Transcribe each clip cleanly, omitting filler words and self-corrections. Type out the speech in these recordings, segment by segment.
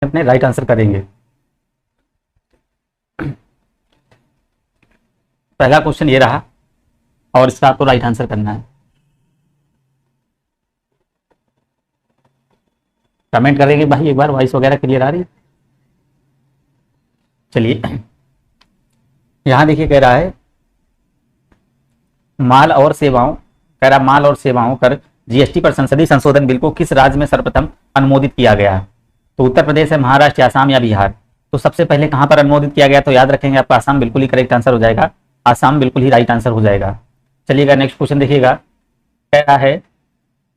अपने right answer करेंगे। पहला क्वेश्चन ये रहा और इसका आपको राइट आंसर करना है। कमेंट करेंगे भाई एक बार, वॉइस वगैरह क्लियर आ रही है? चलिए यहां देखिए कह रहा है माल और सेवाओं, कह रहा माल और सेवाओं कर जीएसटी पर संसदीय संशोधन बिल को किस राज्य में सर्वप्रथम अनुमोदित किया गया है? तो उत्तर प्रदेश है, महाराष्ट्र, असम या बिहार। तो सबसे पहले कहां पर अनुमोदित किया गया? तो याद रखेंगे आपका असम बिल्कुल ही करेक्ट आंसर हो जाएगा, असम बिल्कुल ही राइट आंसर हो जाएगा। चलिएगा नेक्स्ट क्वेश्चन देखिएगा, कह रहा है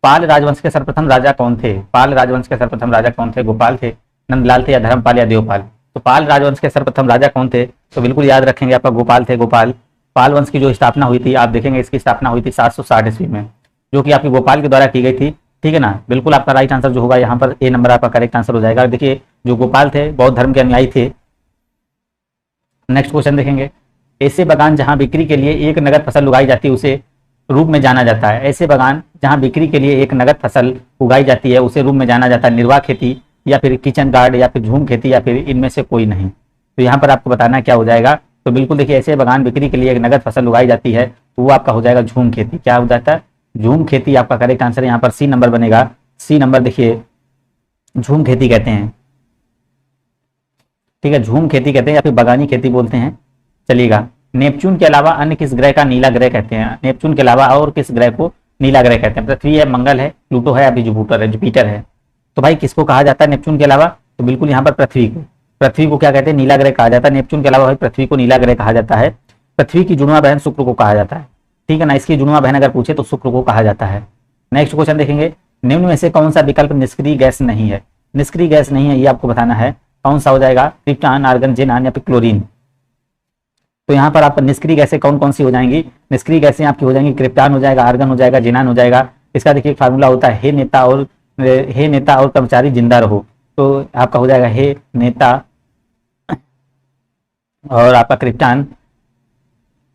पाल राजवंश के सर्वप्रथम राजा कौन थे? पाल राजवंश के सर्वप्रथम राजा कौन थे? गोपाल थे, नंदलाल थे या धर्मपाल या देवपाल? तो पाल राजवंश के सर्वप्रथम राजा कौन थे? तो बिल्कुल याद रखेंगे आपका गोपाल थे, गोपाल। पाल वंश की जो स्थापना हुई थी, आप देखेंगे इसकी स्थापना हुई थी 760 ईस्वी में, जो कि आपकी गोपाल के द्वारा की गई थी। ठीक है ना, बिल्कुल आपका राइट आंसर जो होगा यहाँ पर ए नंबर आपका करेक्ट आंसर हो जाएगा। देखिए जो गोपाल थे बौद्ध धर्म के अनुयायी थे। नेक्स्ट क्वेश्चन देखेंगे, ऐसे बागान जहां बिक्री के लिए एक नगद फसल उगाई जाती है उसे रूप में जाना जाता है? ऐसे बागान जहां बिक्री के लिए एक नगद फसल उगाई जाती है उसे रूप में जाना जाता है? निर्वाह खेती या फिर किचन गार्ड या फिर झूम खेती या फिर इनमें से कोई नहीं? तो यहाँ पर आपको बताना क्या हो जाएगा। तो बिल्कुल देखिए ऐसे बागान बिक्री के लिए एक नगद फसल उगाई जाती है तो वो आपका हो जाएगा झूम खेती। क्या हो जाता है? झूम खेती आपका करेक्ट आंसर यहाँ पर सी नंबर बनेगा। सी नंबर देखिए झूम खेती कहते हैं। ठीक है, झूम खेती कहते हैं या फिर बागानी खेती बोलते हैं। चलिएगा, नेपच्यून के अलावा अन्य किस ग्रह का नीला ग्रह कहते हैं? नेपच्यून के अलावा और किस ग्रह को नीला ग्रह कहते हैं? पृथ्वी है, मंगल है, प्लूटो है या फिर जुपिटर है? तो भाई किसको कहा जाता है नेपच्यून के अलावा? तो बिल्कुल यहाँ पर पृथ्वी को। पृथ्वी को क्या कहते हैं? नीला ग्रह कहा जाता है। नेपच्यून के अलावा भाई पृथ्वी को नीला ग्रह कहा जाता है। पृथ्वी की जुड़वा बहन शुक्र को कहा जाता है। ठीक है ना, इसकी जुड़वा बहन अगर पूछे तो शुक्र को कहा जाता है। नेक्स्ट क्वेश्चन देखेंगे, निम्न में से कौन सा विकल्प निष्क्रिय गैस नहीं है? निष्क्रिय गैस नहीं है ये आपको बताना है, कौन सा हो जाएगा? क्रिप्टॉन, आर्गन, जेनान या फिर क्लोरीन? तो यहाँ पर आपका निष्क्रिय गैसें कौन कौन सी हो जाएंगी? निष्क्रिय गैसें आपकी हो जाएंगी क्रिप्टॉन हो जाएगा, आर्गन हो जाएगा, जेनान हो जाएगा। इसका देखिए फार्मूला होता है हे नेता और कर्मचारी जिंदा रहो। तो आपका हो जाएगा हे नेता और आपका क्रिप्टॉन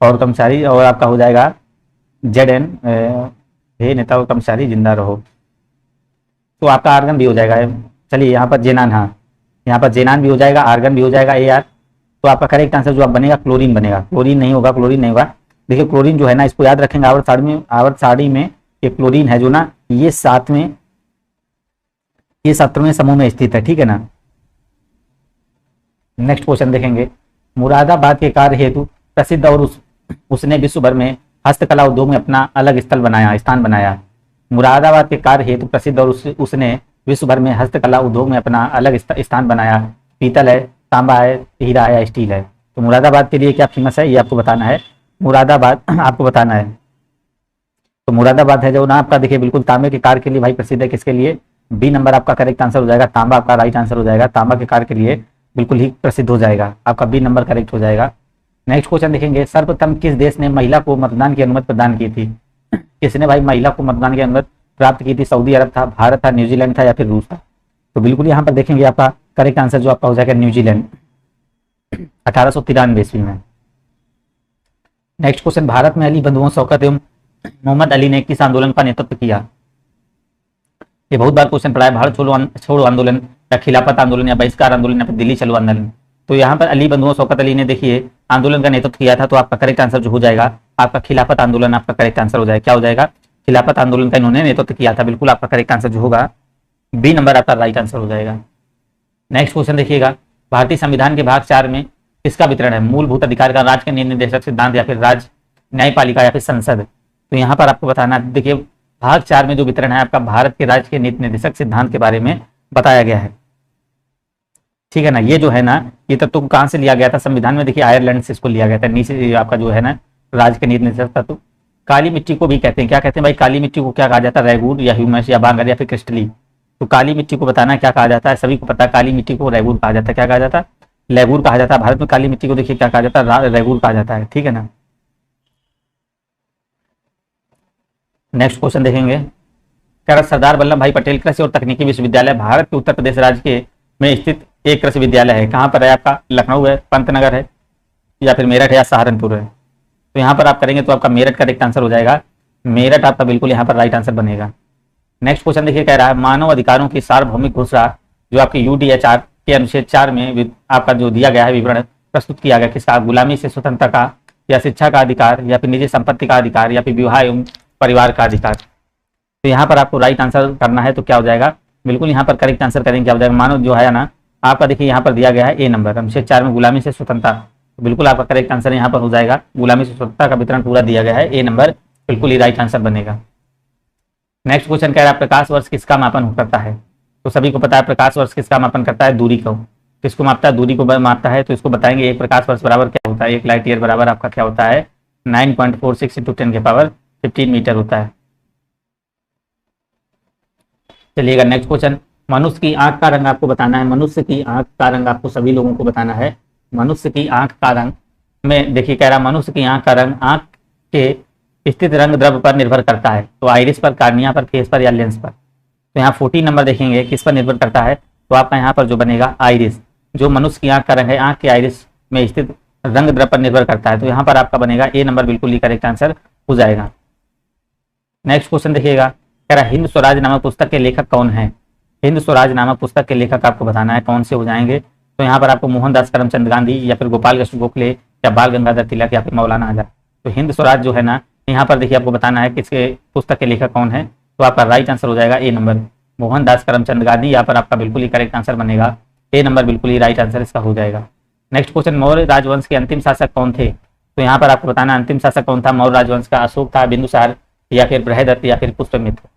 और कर्मचारी, और आपका हो जाएगा जेड एन, हे नेता और कर्मचारी जिंदा रहो। तो आपका आर्गन भी हो जाएगा। चलिए यहाँ पर जेनान, हाँ यहाँ पर जेनान भी हो जाएगा, आर्गन भी हो जाएगा ए आर। तो आपका करेक्ट आंसर जो आप बनेगा क्लोरीन बनेगा। क्लोरीन नहीं होगा, क्लोरीन नहीं होगा। देखिए क्लोरीन जो है ना, इसको याद रखेंगे आवर्त सारणी में ये क्लोरीन है जो ना, ये 17वें समूह में स्थित है। ठीक है ना। नेक्स्ट क्वेश्चन देखेंगे, मुरादाबाद के कार्य हेतु प्रसिद्ध और उसने विश्व भर में हस्तकला उद्योग में अपना अलग स्थान बनाया। मुरादाबाद के कार्य हेतु प्रसिद्ध और उसने विश्व भर में हस्तकला उद्योग में अपना अलग स्थान बनाया। पीतल है, तांबा है, हीरा है या स्टील है? तो मुरादाबाद के लिए क्या फेमस है ये आपको बताना है। मुरादाबाद आपको बताना है। तो मुरादाबाद है जो ना आपका देखिए बिल्कुल तांबे के कार्य के लिए भाई प्रसिद्ध है। किसके लिए? बी नंबर आपका करेक्ट आंसर हो जाएगा, तांबा आपका राइट आंसर हो जाएगा। तांबा के कार्य के लिए बिल्कुल ही प्रसिद्ध हो जाएगा, आपका बी नंबर करेक्ट हो जाएगा। नेक्स्ट क्वेश्चन देखेंगे, सर्वप्रथम किस देश ने महिला को मतदान की अनुमति प्रदान की थी? किसने भाई महिला को मतदान की अनुमति प्राप्त की थी? सऊदी अरब था, भारत था, न्यूजीलैंड था या फिर रूस था? तो बिल्कुल यहाँ पर देखेंगे आपका करेक्ट आंसर जो आपका हो जाएगा न्यूजीलैंड, 1893 ईस्वी में। नेक्स्ट क्वेश्चन, भारत में अली बंधुओं शौकत एवं मोहम्मद अली ने किस आंदोलन का नेतृत्व किया? ये बहुत बार क्वेश्चन पड़ा है, भारत छोड़ो आंदोलन या खिलाफत आंदोलन या बहिष्कार आंदोलन या फिर दिल्ली चलो आंदोलन? तो यहाँ पर अली बंधुओं शौकत अली ने देखिए आंदोलन का नेतृत्व किया था। तो आपका करेक्ट आंसर जो हो जाएगा आपका खिलाफत आंदोलन आपका करेक्ट आंसर हो जाएगा। क्या हो जाएगा? खिलाफत आंदोलन का इन्होंने नेतृत्व किया था। बिल्कुल आपका करेक्ट आंसर जो होगा बी नंबर आपका राइट आंसर हो जाएगा। नेक्स्ट क्वेश्चन देखिएगा, भारतीय संविधान के भाग 4 में किसका वितरण है? मूलभूत अधिकार का, राज्य के नीति निर्देशक सिद्धांत या फिर राज्य न्यायपालिका या फिर संसद? तो यहाँ पर आपको बताना देखिए भाग 4 में जो वितरण है आपका भारत के राज्य के नीति निर्देशक सिद्धांत के बारे में बताया गया है। ठीक है ना, ये जो है ना ये तत्व को कहाँ से लिया गया था? संविधान में देखिए आयरलैंड से इसको लिया गया था। नीचे आपका जो है ना राज्य के नीति निर्देशक तत्व, काली मिट्टी को भी कहते हैं। क्या कहते हैं भाई? काली मिट्टी को क्या कहा जाता है? रेगूर या ह्यूमस या बांगर या फिर क्रिस्टली? तो काली मिट्टी को बताना क्या कहा जाता है, सभी को पता है काली मिट्टी को रेगूर कहा जाता है। क्या कहा जाता है? लेगूर कहा जाता है। भारत में काली मिट्टी को देखिए क्या कहा जाता है? रेगूर कहा जाता है। ठीक है ना। नेक्स्ट क्वेश्चन देखेंगे, क्या सरदार वल्लभ भाई पटेल कृषि और तकनीकी विश्वविद्यालय भारत के उत्तर प्रदेश राज्य के में स्थित एक कृषि विद्यालय है? कहाँ पर है आपका? लखनऊ है, पंतनगर है या फिर मेरठ है या सहारनपुर है? तो यहाँ पर आप करेंगे तो आपका मेरठ करेक्ट आंसर हो जाएगा। मेरठ आपका बिल्कुल यहाँ पर राइट आंसर बनेगा। नेक्स्ट क्वेश्चन देखिए, कह रहा है मानव अधिकारों की सार्वभौमिक घोषणा जो आपकी यूडीएचआर के अनुच्छेद 4 में आपका जो दिया गया है विवरण प्रस्तुत किया गया किसका, गुलामी से स्वतंत्रता का, या शिक्षा का अधिकार, या फिर निजी संपत्ति का अधिकार, या फिर विवाह एवं परिवार का अधिकार। तो यहाँ पर आपको राइट आंसर करना है तो क्या हो जाएगा, बिल्कुल यहाँ पर करेक्ट आंसर करेंगे क्या हो जाएगा, मानो जो है ना आपका देखिए यहाँ पर दिया गया है ए नंबर, अनुच्छेद 4 में गुलामी से स्वतंत्रता, तो बिल्कुल आपका करेक्ट आंसर यहाँ पर हो जाएगा, गुलामी से स्वतंत्रता का वितरण पूरा दिया गया है, ए नंबर बिल्कुल ही राइट आंसर बनेगा। नेक्स्ट क्वेश्चन कह रहा है प्रकाश वर्ष किसका मापन करता है, तो सभी को पता है प्रकाश वर्ष किसका मापन करता है, दूरी को, किसको मापता है, दूरी को मापता है। तो इसको बताएंगे एक प्रकाश वर्ष बराबर क्या होता है, एक लाइट ईयर बराबर आपका क्या होता है 9.46 × 10⁻15 मीटर होता है। चलिएगा नेक्स्ट क्वेश्चन, मनुष्य की आंख का रंग आपको बताना है, मनुष्य की आंख का रंग आपको सभी लोगों को बताना है। मनुष्य की आंख का रंग में देखिए कह रहा मनुष्य की आंख का रंग आंख के स्थित रंग द्रव्य पर निर्भर करता है, तो आइरिस पर, कार्निया पर, फेस पर या लेंस पर। तो यहाँ 14 नंबर देखेंगे किस पर निर्भर करता है, तो आपका यहाँ पर जो बनेगा आइरिस, जो मनुष्य की आंख का रंग है आंख के आइरिस में स्थित रंग द्रव्य पर निर्भर करता है, तो यहाँ पर आपका बनेगा ए नंबर बिल्कुल ही करेक्ट आंसर हो जाएगा। नेक्स्ट क्वेश्चन देखिएगा, कह रहा हिंद स्वराज नामक पुस्तक के लेखक कौन है, हिंद स्वराज नामक पुस्तक के लेखक आपको बताना है कौन से हो जाएंगे। तो यहाँ पर आपको मोहनदास करमचंद गांधी, या फिर गोपाल कृष्ण गोखले, या बाल गंगाधर तिलक, या फिर मौलाना आजाद। तो हिंद स्वराज जो है ना यहाँ पर देखिए आपको बताना है किसके पुस्तक के लेखक कौन है, तो आपका राइट आंसर हो जाएगा ए नंबर मोहनदास करमचंद गांधी, यहाँ पर आपका बिल्कुल ही करेक्ट आंसर बनेगा, ए नंबर बिल्कुल ही राइट आंसर इसका हो जाएगा। नेक्स्ट क्वेश्चन, मौर्य राजवंश के अंतिम शासक कौन थे, तो यहाँ पर आपको बताना अंतिम शासक कौन था मौर्य राजवंश का, अशोक था, बिंदुसार, या फिर बृहदत्त, या फिर पुष्यमित्र।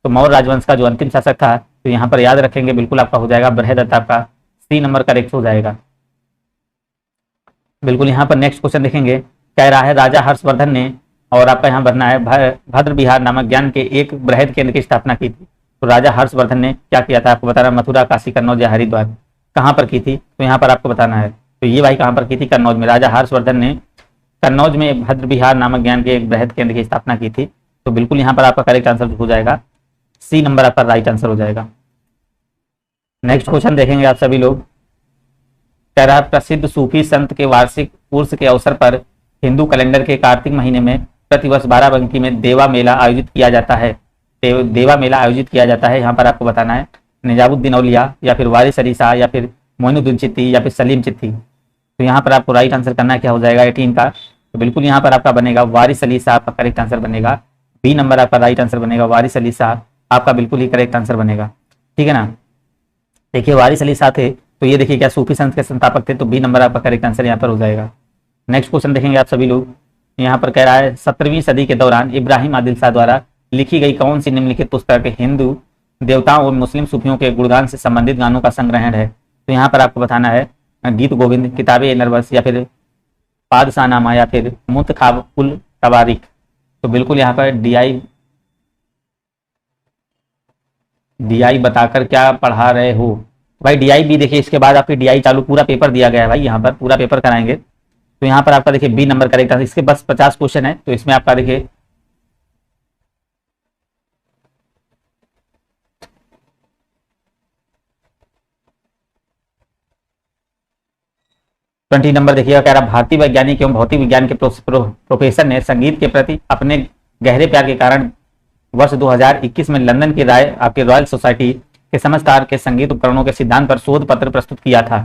तो मौर्य राजवंश का जो अंतिम शासक था तो यहाँ पर याद रखेंगे बिल्कुल आपका हो जाएगा बृहदत्त, आपका सी नंबर करेक्ट हो जाएगा बिल्कुल। यहाँ पर नेक्स्ट क्वेश्चन देखेंगे, कह रहा है राजा हर्षवर्धन ने, और आपका यहाँ बनना है भद्र विहार नामक ज्ञान के एक बृहद केंद्र की स्थापना की थी। तो राजा हर्षवर्धन ने क्या किया था आपको बताना, मथुरा, काशी, कन्नौज या हरिद्वार, कहाँ पर की थी, तो यहाँ पर आपको बताना है। तो ये भाई कहाँ पर की थी, कन्नौज में। राजा हर्षवर्धन ने कन्नौज में भद्र विहार नामक ज्ञान के एक बृहद केंद्र की स्थापना की थी, तो बिल्कुल यहाँ पर आपका करेक्ट आंसर हो जाएगा, सी नंबर आपका राइट आंसर हो जाएगा। नेक्स्ट क्वेश्चन देखेंगे आप सभी लोग, कह रहा प्रसिद्ध सूफी संत के वार्षिक उर्स के अवसर पर हिंदू कैलेंडर के कार्तिक महीने में प्रतिवर्ष बाराबंकी में देवा मेला आयोजित किया जाता है, देवा मेला आयोजित किया जाता है। यहाँ पर आपको बताना है निजामुद्दीन औलिया, या फिर वारिस अली शाह, या फिर मोइनुद्दीन चिश्ती, या फिर सलीम चिश्ती। तो यहाँ पर आपको राइट आंसर करना क्या हो जाएगा 18 का, तो बिल्कुल यहाँ पर आपका बनेगा वारिस अली शाह, आपका करेक्ट आंसर बनेगा, बी नंबर आपका राइट आंसर बनेगा, वारिस अली शाह आपका बिल्कुल ही करेक्ट आंसर बनेगा, ठीक है ना। देखिए वारिस अली शाह थे, तो ये देखिए क्या सूफी संत के संस्थापक थे, तो बी नंबर आपका करेक्ट आंसर यहाँ पर हो जाएगा। नेक्स्ट क्वेश्चन देखेंगे आप सभी लोग, यहाँ पर कह रहा है 17वीं सदी के दौरान इब्राहिम आदिल शाह द्वारा लिखी गई कौन सी निम्नलिखित पुस्तक हिंदू देवताओं और मुस्लिम सूफियों के गुणगान से संबंधित गानों का संग्रहण है। तो यहाँ पर आपको बताना है गीत गोविंद, किताबे नरवस, या फिर पादशाहनामा, या फिर मुंतखाब उल तवारीख। तो बिल्कुल यहाँ पर डीआई बताकर क्या पढ़ा रहे हो भाई, डीआई भी देखिए इसके बाद आपकी डीआई चालू पूरा पेपर दिया गया है भाई, यहाँ पर पूरा पेपर कराएंगे। तो यहाँ पर आपका देखिए बी नंबर करेक्ट आंसर, इसके बस 50 क्वेश्चन है, तो इसमें आपका देखिए ट्वेंटी नंबर देखिएगा, कह रहा भारतीय वैज्ञानिक एवं भौतिक विज्ञान के प्रोफेसर ने संगीत के प्रति अपने गहरे प्यार के कारण वर्ष 2021 में लंदन की आपके रॉयल सोसाइटी के समझदार के संगीत उपकरणों के सिद्धांत पर शोध पत्र प्रस्तुत किया था।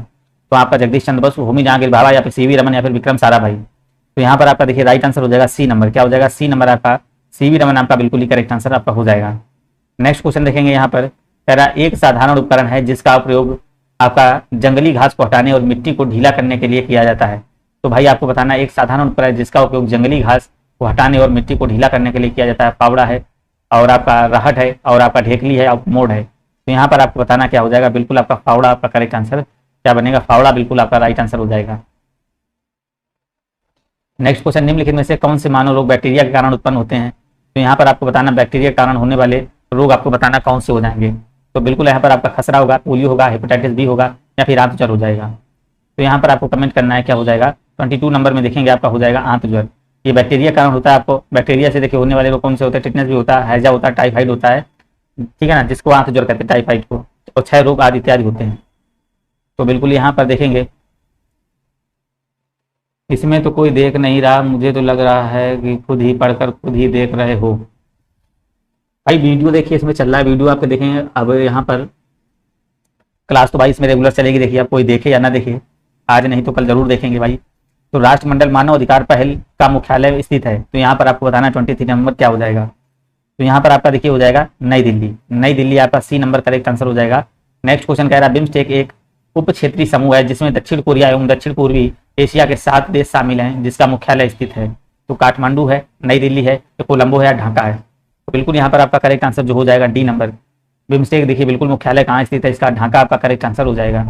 तो आपका जगदीश चंद्र बसु, होमी जहांगीर भाभा, या फिर सीवी रमन, या फिर विक्रम साराभाई। तो यहाँ पर आपका देखिए राइट आंसर हो जाएगा सी नंबर, क्या हो जाएगा सी नंबर आपका सीवी रमन आपका बिल्कुल ही करेक्ट आंसर आपका हो जाएगा। नेक्स्ट क्वेश्चन देखेंगे, यहाँ पर कह रहा एक साधारण उपकरण है जिसका प्रयोग आपका जंगली घास को हटाने और मिट्टी को ढीला करने के लिए किया जाता है। तो भाई आपको बताना एक साधारण उपकरण है जिसका उपयोग जंगली घास को हटाने और मिट्टी को ढीला करने के लिए किया जाता है। फावड़ा है, और आपका राहट है, और आपका ढेकली है, और मोड़ है। तो यहाँ पर आपको बताना क्या हो जाएगा, बिल्कुल आपका फावड़ा आपका करेक्ट आंसर क्या बनेगा, फावड़ा बिल्कुल आपका राइट आंसर हो जाएगा। नेक्स्ट क्वेश्चन, निम्नलिखित में से कौन से मानव रोग बैक्टीरिया के कारण उत्पन्न होते हैं। तो यहाँ पर आपको बताना बैक्टीरिया के कारण होने वाले रोग आपको बताना कौन से हो जाएंगे। तो बिल्कुल यहाँ पर आपका खसरा होगा, पोलियो होगा, हेपेटाइटिस बी होगा, या फिर आंत ज्वर हो जाएगा। तो यहाँ पर आपको कमेंट करना है क्या हो जाएगा, 22 नंबर में देखेंगे आपका हो जाएगा आंत ज्वर। ये बैक्टीरिया कारण होता है, आपको बैक्टीरिया से देखिए होने वाले रोग कौन से होते हैं, टिटनेस भी होता है, हैजा होता है, टाइफाइड होता है, ठीक है ना, जिसको आंत ज्वर कहते हैं टाइफाइड को, और क्षय रोग आदि इत्यादि होते हैं। तो बिल्कुल यहाँ पर देखेंगे, इसमें तो कोई देख नहीं रहा, मुझे तो लग रहा है कि खुद ही पढ़कर खुद ही देख रहे हो भाई। वीडियो देखिए, इसमें चल रहा है वीडियो, आपके देखेंगे। अब यहाँ पर क्लास तो भाई इसमें रेगुलर चलेगी, देखिए आप कोई देखे या ना देखे, आज नहीं तो कल जरूर देखेंगे भाई। तो राष्ट्रमंडल मानव अधिकार पहल का मुख्यालय स्थित है, तो यहाँ पर आपको बताना 23 नंबर क्या हो जाएगा। तो यहाँ पर आपका देखिए हो जाएगा नई दिल्ली। नई दिल्ली आपका सी नंबर करेक्ट आंसर हो जाएगा। नेक्स्ट क्वेश्चन कह रहा है बिम्स्टेक एक उप क्षेत्रीय समूह है जिसमें दक्षिण कोरिया एवं दक्षिण पूर्वी एशिया के 7 देश शामिल हैं, जिसका मुख्यालय स्थित है। तो काठमांडू है, नई दिल्ली है, तो कोलंबो है या ढाका है। तो बिल्कुल यहाँ पर आपका करेक्ट आंसर जो हो जाएगा डी नंबर। बिम्स्टेक देखिए बिल्कुल मुख्यालय कहाँ स्थित है, इसका ढाका आपका करेक्ट आंसर हो जाएगा।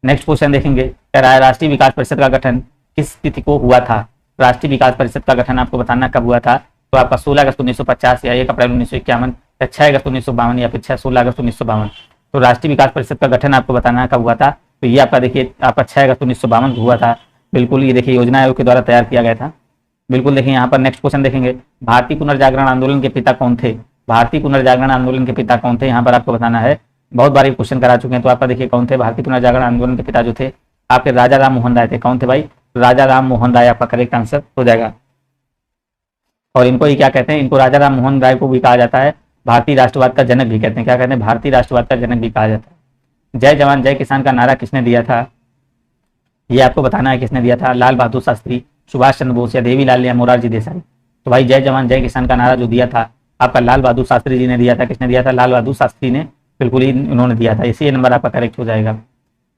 नेक्स्ट क्वेश्चन देखेंगे, कह रहा है राष्ट्रीय विकास परिषद का गठन किस तिथि को हुआ था। राष्ट्रीय विकास परिषद का गठन आपको बताना कब हुआ था। तो आपका 16 अगस्त 1950 या 1 अप्रैल 1951 या 6 अगस्त 1952 या फिर 16 अगस्त 1952। तो राष्ट्रीय विकास परिषद का गठन आपको बताना कब हुआ था। तो ये आपका देखिए आपका 6 अगस्त 1952 को हुआ था। बिल्कुल ये देखिए योजना आयोग के द्वारा तैयार किया गया था। बिल्कुल देखिए यहाँ पर नेक्स्ट क्वेश्चन देखेंगे, भारतीय पुनर्जागरण आंदोलन के पिता कौन थे। भारतीय पुनर्जागरण आंदोलन के पिता कौन थे, यहाँ पर आपको बताना है। बहुत बार ये क्वेश्चन करा चुके हैं, तो आपका देखिए कौन थे भारतीय पुनर्जागरण आंदोलन के पिता जो थे आपके राजा राम मोहन राय थे। कौन थे भाई, राजा राम मोहन राय आपका करेक्ट आंसर हो जाएगा। और इनको ही क्या कहते हैं, इनको राजा राम मोहन राय को भी कहा जाता है भारतीय राष्ट्रवाद का जनक भी कहते हैं। क्या कहते हैं, भारतीय राष्ट्रवाद का जनक भी कहा जाता है। जय जवान जय किसान का नारा किसने दिया था, ये आपको बताना है किसने दिया था। लाल बहादुर शास्त्री, सुभाष चंद्र बोस या देवीलाल या मोरारजी देसाई। तो भाई जय जवान जय किसान का नारा जो दिया था आपका लाल बहादुर शास्त्री जी ने दिया था। किसने दिया था, लाल बहादुर शास्त्री ने बिल्कुल ही इन्होंने दिया था। इसी नंबर आपका करेक्ट हो जाएगा।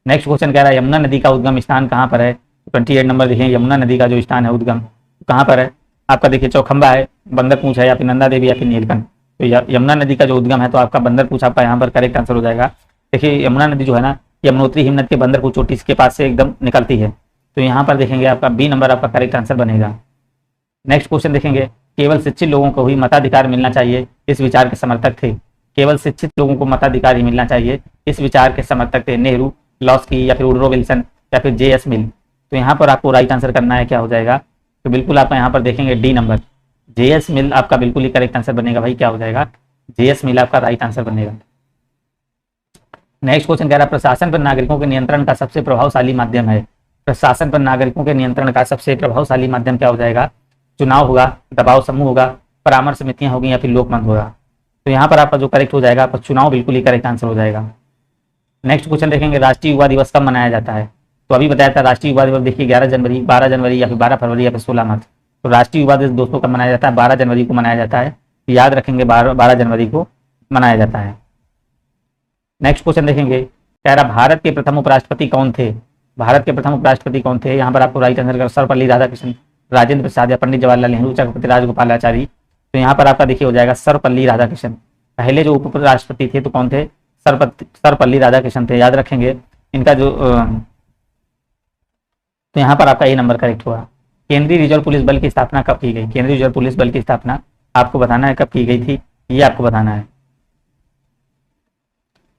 नेक्स्ट क्वेश्चन कह रहा है यमुना नदी का उद्गम स्थान कहाँ पर है। 28 नंबर देखिए, यमुना नदी का जो स्थान है उद्गम कहाँ पर है आपका देखिए चौखंबा है, बंदरपूछ है या फिर नंदा देवी या फिर नीलकंठ। तो यमुना नदी का जो उद्गम है तो आपका बंदरपूछ आपका यहाँ पर करेक्ट आंसर हो जाएगा। देखिए यमुना नदी जो है ना यमुनोत्री हिमनद के बंदरपूछ चोटी के पास से एकदम निकलती है। तो यहाँ पर देखेंगे आपका बी नंबर आपका करेक्ट आंसर बनेगा। नेक्स्ट क्वेश्चन देखेंगे, केवल शिक्षित लोगों को ही मताधिकार मिलना चाहिए, इस विचार के समर्थक थे। केवल शिक्षित लोगों को मताधिकार ही मिलना चाहिए, इस विचार के समर्थक थे नेहरू, लॉस्की या फिर वुडरो विल्सन या फिर जे.एस. मिल। तो यहाँ पर आपको राइट आंसर करना है, क्या हो जाएगा। तो बिल्कुल आप यहाँ पर देखेंगे डी नंबर, जे.एस. मिल आपका बिल्कुल ही करेक्ट आंसर बनेगा भाई। क्या हो जाएगा, जे.एस. मिल आपका राइट आंसर बनेगा। नेक्स्ट क्वेश्चन कह रहा है प्रशासन पर नागरिकों के नियंत्रण का सबसे प्रभावशाली माध्यम है। प्रशासन पर नागरिकों के नियंत्रण का सबसे प्रभावशाली माध्यम क्या हो जाएगा। चुनाव होगा, दबाव समूह होगा, परामर्श समितियां होगी या फिर लोकमत होगा। तो यहाँ पर आपका जो करेक्ट हो जाएगा आपका चुनाव बिल्कुल ही करेक्ट आंसर हो जाएगा। नेक्स्ट क्वेश्चन देखेंगे, राष्ट्रीय युवा दिवस कब मनाया जाता है। तो अभी बताया था राष्ट्रीय युवा दिवस देखिए 11 जनवरी, 12 जनवरी या फिर 12 फरवरी या फिर 16 मार्च। तो राष्ट्रीय युवा दिवस दोस्तों कब मनाया जाता है, 12 जनवरी को मनाया जाता है। तो याद रखेंगे 12 जनवरी को मनाया जाता है। नेक्स्ट क्वेश्चन देखेंगे, कह रहा भारत के प्रथम उपराष्ट्रपति कौन थे। भारत के प्रथम उपराष्ट्रपति कौन थे, यहाँ पर आपको राइट आंसर कर सर्वपल्ली राधाकृष्णन, राजेंद्र प्रसाद या पंडित जवाहरलाल नेहरू, चक्रवर्ती राजगोपालाचारी। तो यहाँ पर आपका देखिए हो जाएगा सर्वपल्ली राधाकृष्णन। पहले जो उपराष्ट्रपति थे तो कौन थे, सर्वपल्ली राधाकृष्णन थे, याद रखेंगे इनका जो तो यहाँ पर आपका ए नंबर करेक्ट हुआ। केंद्रीय रिजर्व पुलिस बल की स्थापना कब की गई। केंद्रीय रिजर्व पुलिस बल की स्थापना आपको बताना है कब की गई थी, ये आपको बताना है।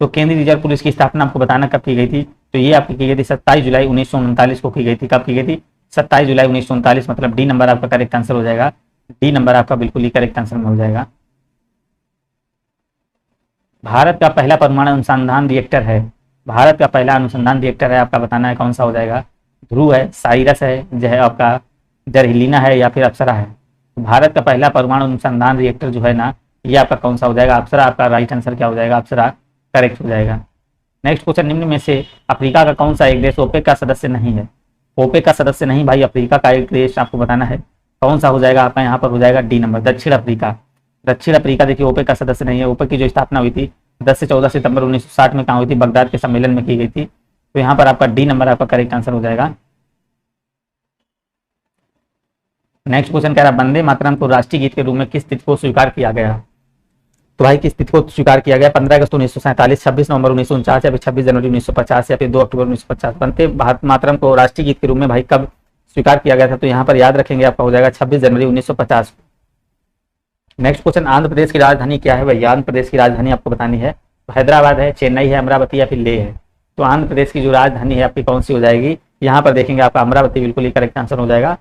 तो केंद्रीय रिजर्व पुलिस की स्थापना आपको बताना कब की गई थी। तो ये आपकी की गई थी 27 जुलाई 1939 को की गई थी। कब की गई थी, 27 जुलाई 1939, मतलब डी नंबर आपका करेक्ट आंसर हो जाएगा। डी नंबर आपका बिल्कुल ही करेक्ट आंसर हो जाएगा। भारत का पहला परमाणु अनुसंधान रिएक्टर है। भारत का पहला अनुसंधान रिएक्टर है आपका बताना है कौन सा हो जाएगा। ध्रुव है, साइरस है, जो है आपका जरहिलीना है या फिर अप्सरा है। तो भारत का पहला परमाणु अनुसंधान रिएक्टर जो है ना ये आपका कौन सा हो जाएगा, अप्सरा आपका राइट आंसर क्या हो जाएगा, अप्सरा करेक्ट हो जाएगा। नेक्स्ट क्वेश्चन, निम्न में से अफ्रीका का कौन सा एक देश ओपेक का सदस्य नहीं है। ओपेक का सदस्य नहीं भाई, अफ्रीका का एक देश आपको बताना है कौन सा हो जाएगा। आपका यहाँ पर हो जाएगा डी नंबर, दक्षिण अफ्रीका। दक्षिण अफ्रीका देखिए ओपेक का सदस्य नहीं है। ओपेक की जो स्थापना हुई थी 10 से 14 सितंबर 1960 में कहाँ हुई थी, बगदाद के सम्मेलन में की गई थी। तो यहाँ पर आपका डी नंबर आपका करेक्ट आंसर हो जाएगा। नेक्स्ट क्वेश्चन कह रहा है वंदे मातरम को राष्ट्रीय गीत के रूप में किस तिथि को स्वीकार किया गया। तो भाई किस तिथि को स्वीकार किया गया, 15 अगस्त 1947, 26 नवंबर 1949 या फिर 26 जनवरी 1950 या फिर 2 अक्टूबर 1950। वंदे मातरम को राष्ट्रीय गीत के रूप में भाई कब स्वीकार किया गया था। तो यहाँ पर याद रखेंगे आपका हो जाएगा 26 जनवरी 1950। नेक्स्ट क्वेश्चन, आंध्र प्रदेश की राजधानी क्या है भाई। आंध्र प्रदेश की राजधानी आपको बतानी है, तो हैदराबाद है, चेन्नई है, अमरावती या फिर लेह है। तो आंध्र प्रदेश की जो राजधानी है आपकी कौन सी हो जाएगी, यहाँ पर देखेंगे आपका अमरावती बिल्कुल ही करेक्ट आंसर हो जाएगा।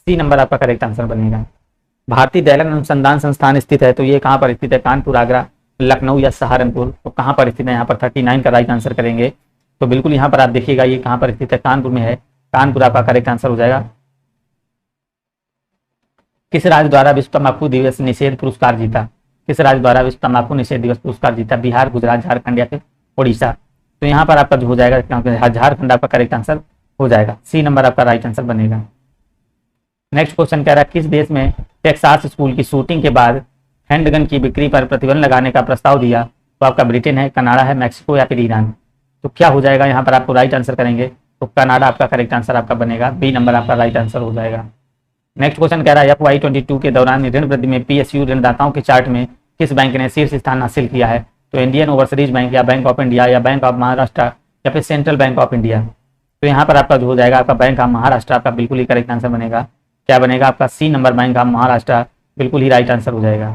सी नंबर आपका करेक्ट आंसर बनेगा। भारतीय दलहन अनुसंधान संस्थान स्थित है, तो ये कहाँ पर स्थित है, कानपुर, आगरा, लखनऊ या सहारनपुर। तो कहाँ पर स्थित है, यहाँ पर 39 का राइट आंसर करेंगे। तो बिल्कुल यहाँ पर आप देखिएगा ये कहाँ पर स्थित है, कानपुर में है। कानपुर आपका करेक्ट आंसर हो जाएगा। किस राज्य द्वारा विश्व तंबाकू दिवस निषेध पुरस्कार जीता। किस राज्य द्वारा विश्व तंबाकू निषेध दिवस पुरस्कार जीता, बिहार, गुजरात, झारखंड या फिर उड़ीसा। तो यहाँ पर आपका जो हो जाएगा क्योंकि झारखंड आपका करेक्ट आंसर हो जाएगा, सी नंबर आपका राइट आंसर बनेगा। नेक्स्ट क्वेश्चन कह रहा है किस देश में टेक्सास स्कूल की शूटिंग के बाद हैंडगन की बिक्री पर प्रतिबंध लगाने का प्रस्ताव दिया? तो आपका ब्रिटेन है, कनाडा है, मैक्सिको या फिर ईरान। तो क्या हो जाएगा यहाँ पर आपको राइट आंसर करेंगे तो कनाडा आपका करेक्ट आंसर आपका बनेगा, बी नंबर आपका राइट आंसर हो जाएगा। नेक्स्ट क्वेश्चन कह रहा है FY22 के दौरान ऋण वृद्धि में PSU ऋणदाताओं के चार्ट में किस बैंक ने शीर्ष स्थान हासिल किया है? तो इंडियन ओवरसीज बैंक या बैंक ऑफ इंडिया या बैंक ऑफ महाराष्ट्र या फिर सेंट्रल बैंक ऑफ इंडिया। तो यहाँ पर आपका जो हो जाएगा आपका बैंक ऑफ महाराष्ट्र आपका बिल्कुल ही करेक्ट आंसर बनेगा। क्या बनेगा आपका C number bank of Maharashtra बिल्कुल ही राइट आंसर हो जाएगा।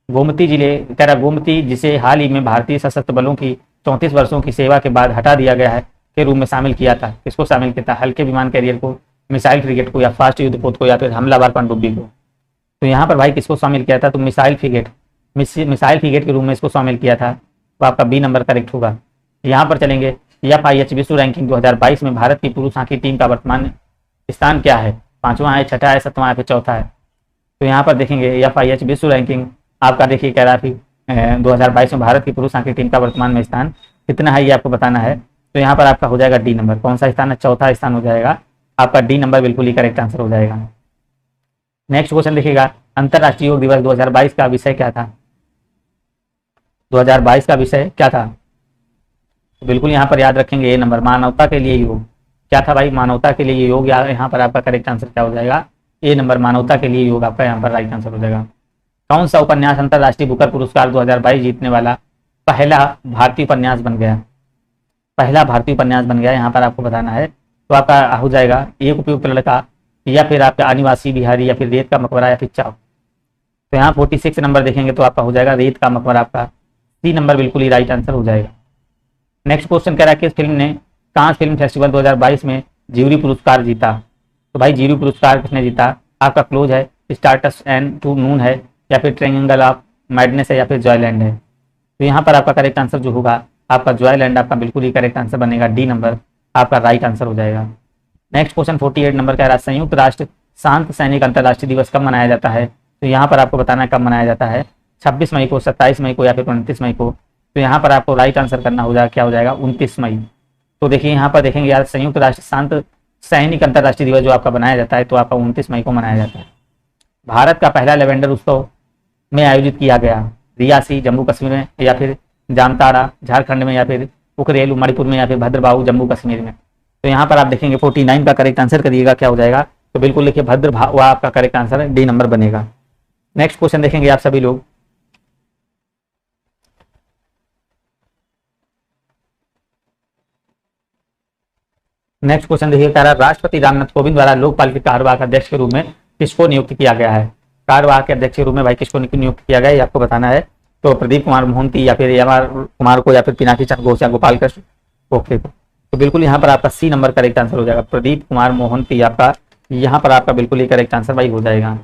गोमती जिले कह रहा गोमती जिसे हाल ही में भारतीय सशस्त्र बलों की 34 वर्षों की सेवा के बाद हटा दिया गया है के रूप में शामिल किया था? किसको शामिल किया था? हल्के विमान कैरियर को, मिसाइल फ्रिगेट को या फास्ट युद्धपोत को या फिर हमलावर पनडुब्बी को। तो यहाँ पर भाई किसको शामिल किया था? तो मिसाइल फ्रिगेट के रूप में इसको शामिल किया था, तो आपका बी नंबर करेक्ट होगा। यहाँ पर चलेंगे FIH विश्व रैंकिंग 2022 में भारत की पुरुष हॉकी टीम का वर्तमान स्थान क्या है? 5वां है, 6ठा है, 7वां है, फिर 4था है। तो यहाँ पर देखेंगे FIH विश्व रैंकिंग आपका देखिए कह रहा है 2022 में भारत की पुरुष हॉकी टीम का वर्तमान में स्थान कितना है ये आपको बताना है। तो यहाँ पर आपका हो जाएगा डी नंबर। कौन सा स्थान है? चौथा स्थान हो जाएगा आपका, डी नंबर बिल्कुल ही करेक्ट आंसर हो जाएगा। नेक्स्ट क्वेश्चन देखिएगा अंतर्राष्ट्रीय योग दिवस 2022 का विषय क्या था? 2022 का विषय क्या था? तो बिल्कुल यहाँ पर याद रखेंगे ए नंबर, मानवता के लिए योग। क्या था भाई? मानवता के लिए योग। यहाँ पर आपका करेक्ट आंसर क्या हो जाएगा? ए नंबर, मानवता के लिए योग आपका यहाँ पर राइट आंसर हो जाएगा। कौन सा उपन्यास अंतर्राष्ट्रीय बुकर पुरस्कार 2022 जीतने वाला पहला भारतीय उपन्यास बन गया? पहला भारतीय उपन्यास बन गया, यहाँ पर आपको बताना है। तो आपका हो जाएगा एक उपयुक्त लड़का या फिर आपका आदिवासी बिहारी या फिर रेत का मकबरा या फिर चाव। तो यहाँ 46 नंबर देखेंगे तो आपका हो जाएगा रेत का मकबरा, आपका सी नंबर बिल्कुल ही राइट आंसर हो जाएगा। नेक्स्ट क्वेश्चन कह रहा है किस फिल्म ने कांस फिल्म फेस्टिवल 2022 में ज्यूरी पुरस्कार जीता? तो भाई ज्यूरी पुरस्कार किसने जीता? आपका क्लोज है, स्टारडस्ट एंड टू नून है या फिर ट्रायंगल ऑफ मैडनेस है या फिर जॉयलैंड है। तो यहाँ पर आपका करेक्ट आंसर जो होगा आपका जॉयलैंड आपका बिल्कुल ही करेक्ट आंसर बनेगा, डी नंबर आपका राइट आंसर हो जाएगा। नेक्स्ट क्वेश्चन 48 नंबर कह रहा है संयुक्त राष्ट्र शांत सैनिक अंतर्राष्ट्रीय दिवस कब मनाया जाता है? तो यहाँ पर आपको बताना है कब मनाया जाता है, 26 मई को, 27 मई को या फिर 29 मई को। तो यहाँ पर आपको राइट आंसर करना हो जाएगा, क्या हो जाएगा? 29 मई। तो देखिए यहाँ पर देखेंगे यार संयुक्त राष्ट्र शांत सैनिक अंतर्राष्ट्रीय दिवस जो आपका बनाया जाता है तो आपका 29 मई को मनाया जाता है। भारत का पहला लेवेंडर उत्सव में आयोजित किया गया रियासी जम्मू कश्मीर में या फिर जामताड़ा झारखंड में या फिर उखरेल मणिपुर में या फिर भद्रबाहू जम्मू कश्मीर में। तो यहाँ पर आप देखेंगे 49 का करेक्ट आंसर करिएगा, क्या हो जाएगा? तो बिल्कुल लिखिए भद्रबाहू आपका करेक्ट आंसर है, डी नंबर बनेगा। नेक्स्ट क्वेश्चन देखेंगे आप सभी लोग, नेक्स्ट क्वेश्चन देखिए कह रहा है राष्ट्रपति रामनाथ कोविंद द्वारा लोकपाल के कार्यवाहक अध्यक्ष के रूप में किसको नियुक्त किया गया है? कार्यवाहक अध्यक्ष के रूप में भाई किसको नियुक्त किया गया है आपको बताना है। तो प्रदीप कुमार मोहंती या फिर एम.आर. कुमार को या फिर पिनाकी चंद्र घोष या गोपाल कृष्ण गोखले को। तो बिल्कुल यहाँ पर आपका सी नंबर करेक्ट आंसर हो जाएगा, प्रदीप कुमार मोहंती आपका यहाँ पर आपका बिल्कुल ही करेक्ट आंसर भाई हो जाएगा।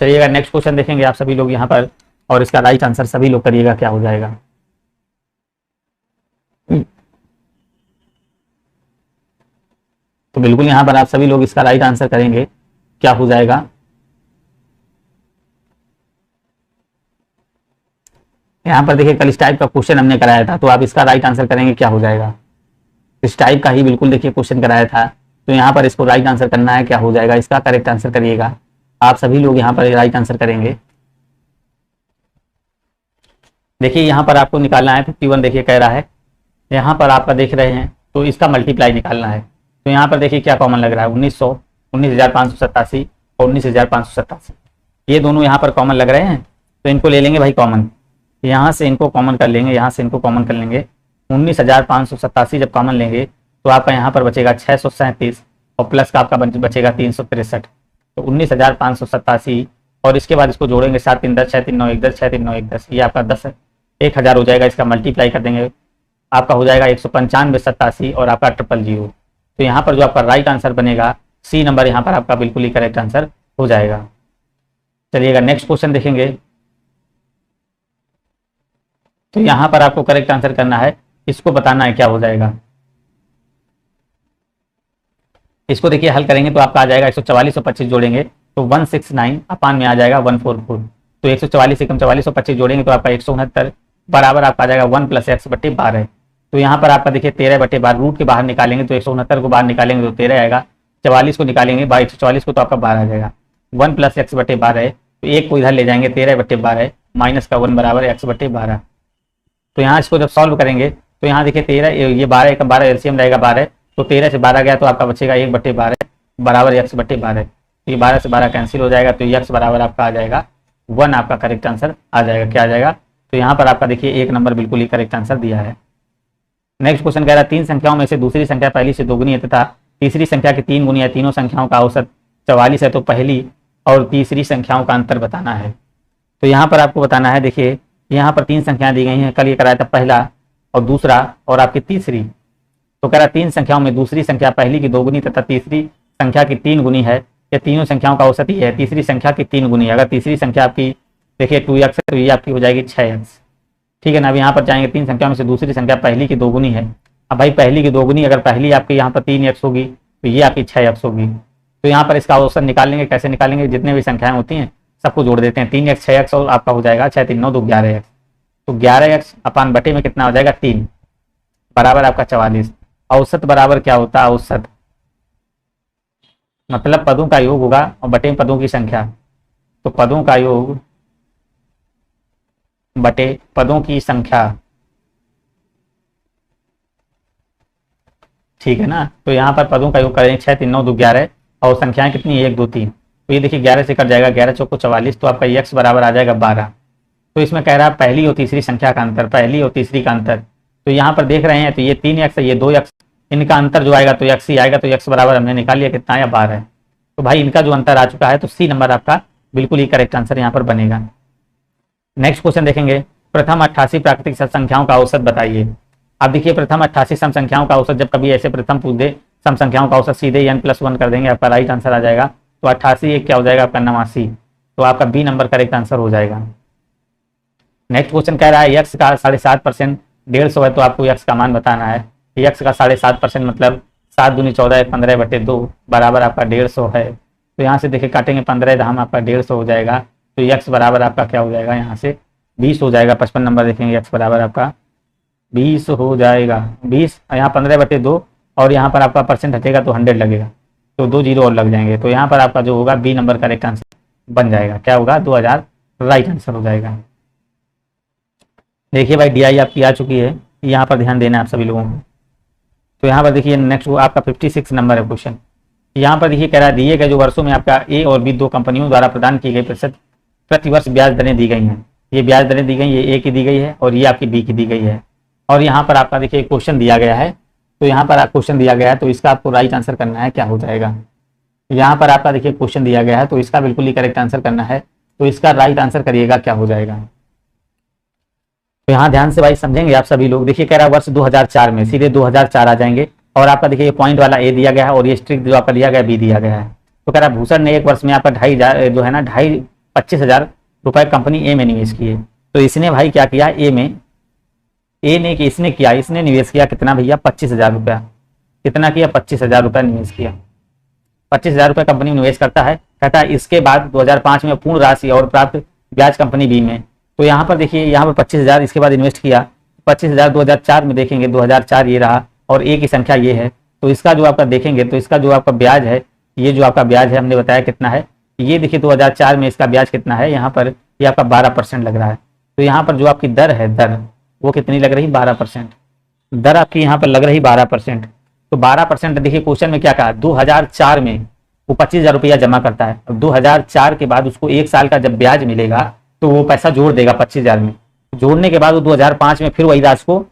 चलिएगा नेक्स्ट क्वेश्चन देखेंगे आप सभी लोग यहाँ पर और इसका राइट आंसर सभी लोग करिएगा, क्या हो जाएगा? तो बिल्कुल यहाँ पर आप सभी लोग इसका राइट आंसर करेंगे, क्या हो जाएगा? यहाँ पर देखिए कल इस टाइप का क्वेश्चन हमने कराया था तो आप इसका राइट आंसर करेंगे, क्या हो जाएगा? इस टाइप का ही बिल्कुल देखिए क्वेश्चन कराया था तो यहाँ पर इसको राइट आंसर करना है, क्या हो जाएगा? इसका करेक्ट आंसर करिएगा, आप सभी लोग यहाँ पर राइट आंसर करेंगे। देखिए यहाँ पर आपको निकालना है 51 देखिए कह रहा है, यहाँ पर आपका देख रहे हैं तो इसका मल्टीप्लाई निकालना है। तो यहाँ पर देखिए क्या कॉमन लग रहा है 1900, 19,587 और 19,587 ये दोनों यहाँ पर कॉमन लग रहे हैं तो इनको ले लेंगे भाई कॉमन, यहाँ से इनको कॉमन कर लेंगे, यहाँ से इनको कॉमन कर लेंगे। 19,587 जब कॉमन लेंगे तो आपका यहाँ पर बचेगा 637 और प्लस का आपका बचेगा 363। तो 19,587 और इसके बाद इसको जोड़ेंगे 7 3 10 6 3 9 1 10 6 3 9 1 10 ये आपका 10,000 हो जाएगा। इसका मल्टीप्लाई कर देंगे आपका हो जाएगा 195 और आपका 000। तो यहाँ पर जो आपका राइट आंसर बनेगा सी नंबर यहाँ पर आपका बिल्कुल ही करेक्ट आंसर हो जाएगा। चलिएगा नेक्स्ट क्वेश्चन देखेंगे तो यहाँ पर आपको करेक्ट आंसर करना है, इसको बताना है क्या हो जाएगा। इसको देखिए हल करेंगे तो आपका आ जाएगा 144 और 25 जोड़ेंगे तो 169 अपान में आ जाएगा 144। तो 144 से 144 और 25 जोड़ेंगे तो आपका 169 बराबर आपका आ जाएगा 1 + x/12। तो यहाँ पर आपका देखिए 13/12 रूट के बाहर निकालेंगे तो 169 को बाहर निकालेंगे तो 13 आएगा, 44 को निकालेंगे 144 को तो आपका 12 आ जाएगा। 1 + x/12 है तो एक को इधर ले जाएंगे 13/12 माइनस का 1 बराबर x/12। तो यहाँ इसको जब सॉल्व करेंगे तो यहाँ देखिए 13 ये 12 का 12 एलसीएम रहेगा 12, तो 13 से 12 गया तो आपका बचेगा 1/12 बराबर x/12। ये 12 से 12 कैंसिल हो जाएगा तो x बराबर आपका आ जाएगा 1, आपका करेक्ट आंसर आ जाएगा। क्या आ जाएगा? तो यहाँ पर आपका देखिए 1 नंबर बिल्कुल ही करेक्ट आंसर दिया है। नेक्स्ट क्वेश्चन कह रहा है 3 संख्याओं में से दूसरी संख्या पहली से दोगुनी है तथा तीसरी संख्या की 3 गुनी है, तीनों संख्याओं का औसत 44 है, तो पहली और तीसरी संख्याओं का अंतर बताना है। तो यहाँ पर आपको बताना है, देखिए यहाँ पर 3 संख्याएं दी गई हैं, कल ये कराया था पहला और दूसरा और आपकी तीसरी। तो कह रहा 3 संख्याओं में दूसरी संख्या पहली की 2 गुनी तथा तीसरी संख्या की 3 गुनी है, ये तीनों संख्याओं का औसत ही है, तीसरी संख्या की 3 गुनी है। अगर तीसरी संख्या आपकी देखिए 2x है तो ये आपकी हो जाएगी 6x, ठीक है ना। अब यहाँ पर जाएंगे 3 संख्याओं में से दूसरी संख्या पहली की 2 गुनी है। अब भाई पहली की 2 गुनी, अगर पहली आपकी यहाँ पर 3x होगी तो ये आपकी 6x होगी। तो यहाँ पर इसका औसत निकालेंगे, कैसे निकालेंगे? जितने भी संख्याएं होती हैं सबको जोड़ देते हैं, 3x 6x और आपका हो जाएगा 6 3 9 2 11x। तो 11x अपान बटे में कितना हो जाएगा 3 बराबर आपका 44। औसत बराबर क्या होता है? औसत मतलब पदों का योग होगा और बटे में पदों की संख्या, तो पदों का योग बटे पदों की संख्या, ठीक है ना। तो यहाँ पर पदों का योग करेंगे 6 3 9 2 11 और संख्याएं कितनी है 1 2 3, तो ये देखिए 11 से कट जाएगा, 11 चौको 44, तो आपका x बराबर आ जाएगा 12। तो इसमें कह रहा है पहली और तीसरी संख्या का अंतर, पहली और तीसरी का अंतर। तो यहाँ पर देख रहे हैं तो ये 3x है, ये 2x, इनका अंतर जो आएगा तो x ही आएगा, तो x बराबर हमने निकाल लिया कितना आया 12 है। तो भाई इनका जो अंतर आ चुका है तो सी नंबर आपका बिल्कुल ही करेक्ट आंसर यहाँ पर बनेगा। नेक्स्ट क्वेश्चन देखेंगे, प्रथम 88 प्राकृतिक सम संख्याओं का औसत बताइए। अब देखिए प्रथम 88 सम संख्याओं का औसत, जब कभी ऐसे प्रथम पूछ दे सम संख्याओं का औसत सीधे n+1 कर देंगे, आपका राइट आंसर आ जाएगा। तो 88 एक क्या हो जाएगा आपका 89, तो आपका बी नंबर करेक्ट आंसर हो जाएगा। नेक्स्ट क्वेश्चन कह रहा है x का 7.5% 150 है, तो आपको x का मान बताना है। x का 7.5% मतलब 7 दूनी 14 15/2 बराबर आपका 150 है। तो यहाँ से देखिए काटेंगे 15 धाम आपका 150 हो जाएगा, तो x बराबर आपका क्या हो जाएगा यहाँ से 20 हो जाएगा। 55 नंबर देखेंगे x बराबर आपका 20 हो जाएगा, 20 यहाँ 15/2 और यहाँ पर आपका परसेंट हटेगा तो 100 लगेगा, तो 2 जीरो और लग जाएंगे। तो यहाँ पर आपका जो होगा बी नंबर करेक्ट आंसर बन जाएगा। क्या होगा 2000 राइट आंसर हो जाएगा। देखिए भाई DI आपकी आ चुकी है, यहाँ पर ध्यान देना है आप सभी लोगों को। तो यहाँ पर देखिए नेक्स्ट आपका 56 नंबर है क्वेश्चन। यहाँ पर देखिए कह रहा है दिए गए जो वर्षों में आपका ए और बी 2 कंपनियों द्वारा प्रदान की गई प्रतिवर्ष ब्याज दरें दी गई हैं। ये ब्याज दरें दी गई, ये ए की दी गई है और ये आपकी बी की दी गई है। और यहाँ पर आपका देखिए क्वेश्चन दिया गया है, तो यहाँ पर क्वेश्चन दिया गया है तो इसका आपको राइट आंसर करना है, क्या हो जाएगा। यहाँ पर आपका देखिए क्वेश्चन दिया गया है तो इसका बिल्कुल ही करेक्ट आंसर करना है, तो इसका राइट आंसर करिएगा क्या हो जाएगा। तो यहाँ ध्यान से भाई समझेंगे आप सभी लोग। देखिए कह रहा है वर्ष 2004 में, सीधे 2004 आ जाएंगे और आपका देखिए ये पॉइंट वाला ए दिया गया है और ये स्ट्रिक्ट जो आपका दिया गया बी दिया गया है। तो कह रहा है भूषण ने एक वर्ष में आपका 2,500 जो है ना 25,000 रुपए कंपनी ए में निवेश किए। तो इसने भाई क्या किया ए में, ए ने कि इसने किया, इसने निवेश किया कितना भैया 25,000 रुपया। कितना किया 25,000 रुपया निवेश किया। 25,000 रुपये कंपनी निवेश करता है, कहता है इसके बाद 2005 में पूर्ण राशि और प्राप्त ब्याज कंपनी बी में। तो यहाँ पर देखिए यहाँ पर 25,000 इसके बाद इन्वेस्ट किया, 25,000 2004 में देखेंगे 2004 ये रहा और ए की संख्या ये है। तो इसका जो आपका देखेंगे तो इसका जो आपका ब्याज है, ये जो आपका ब्याज है हमने बताया कितना है, ये देखिए 2004 में इसका ब्याज कितना है, यहाँ पर ये आपका 12% लग रहा है। तो यहाँ पर जो आपकी दर है, दर वो कितनी लग रही 12%, दर आपकी यहाँ पर लग रही 12%। तो 12% देखिए क्वेश्चन में क्या कहा 2004 में वो 25,000 रुपया जमा करता है। अब 2004 के बाद उसको 1 साल का जब ब्याज मिलेगा तो वो पैसा जोड़ देगा 25,000 में। जोड़ने के बाद वो 2005 में फिर वही राशि को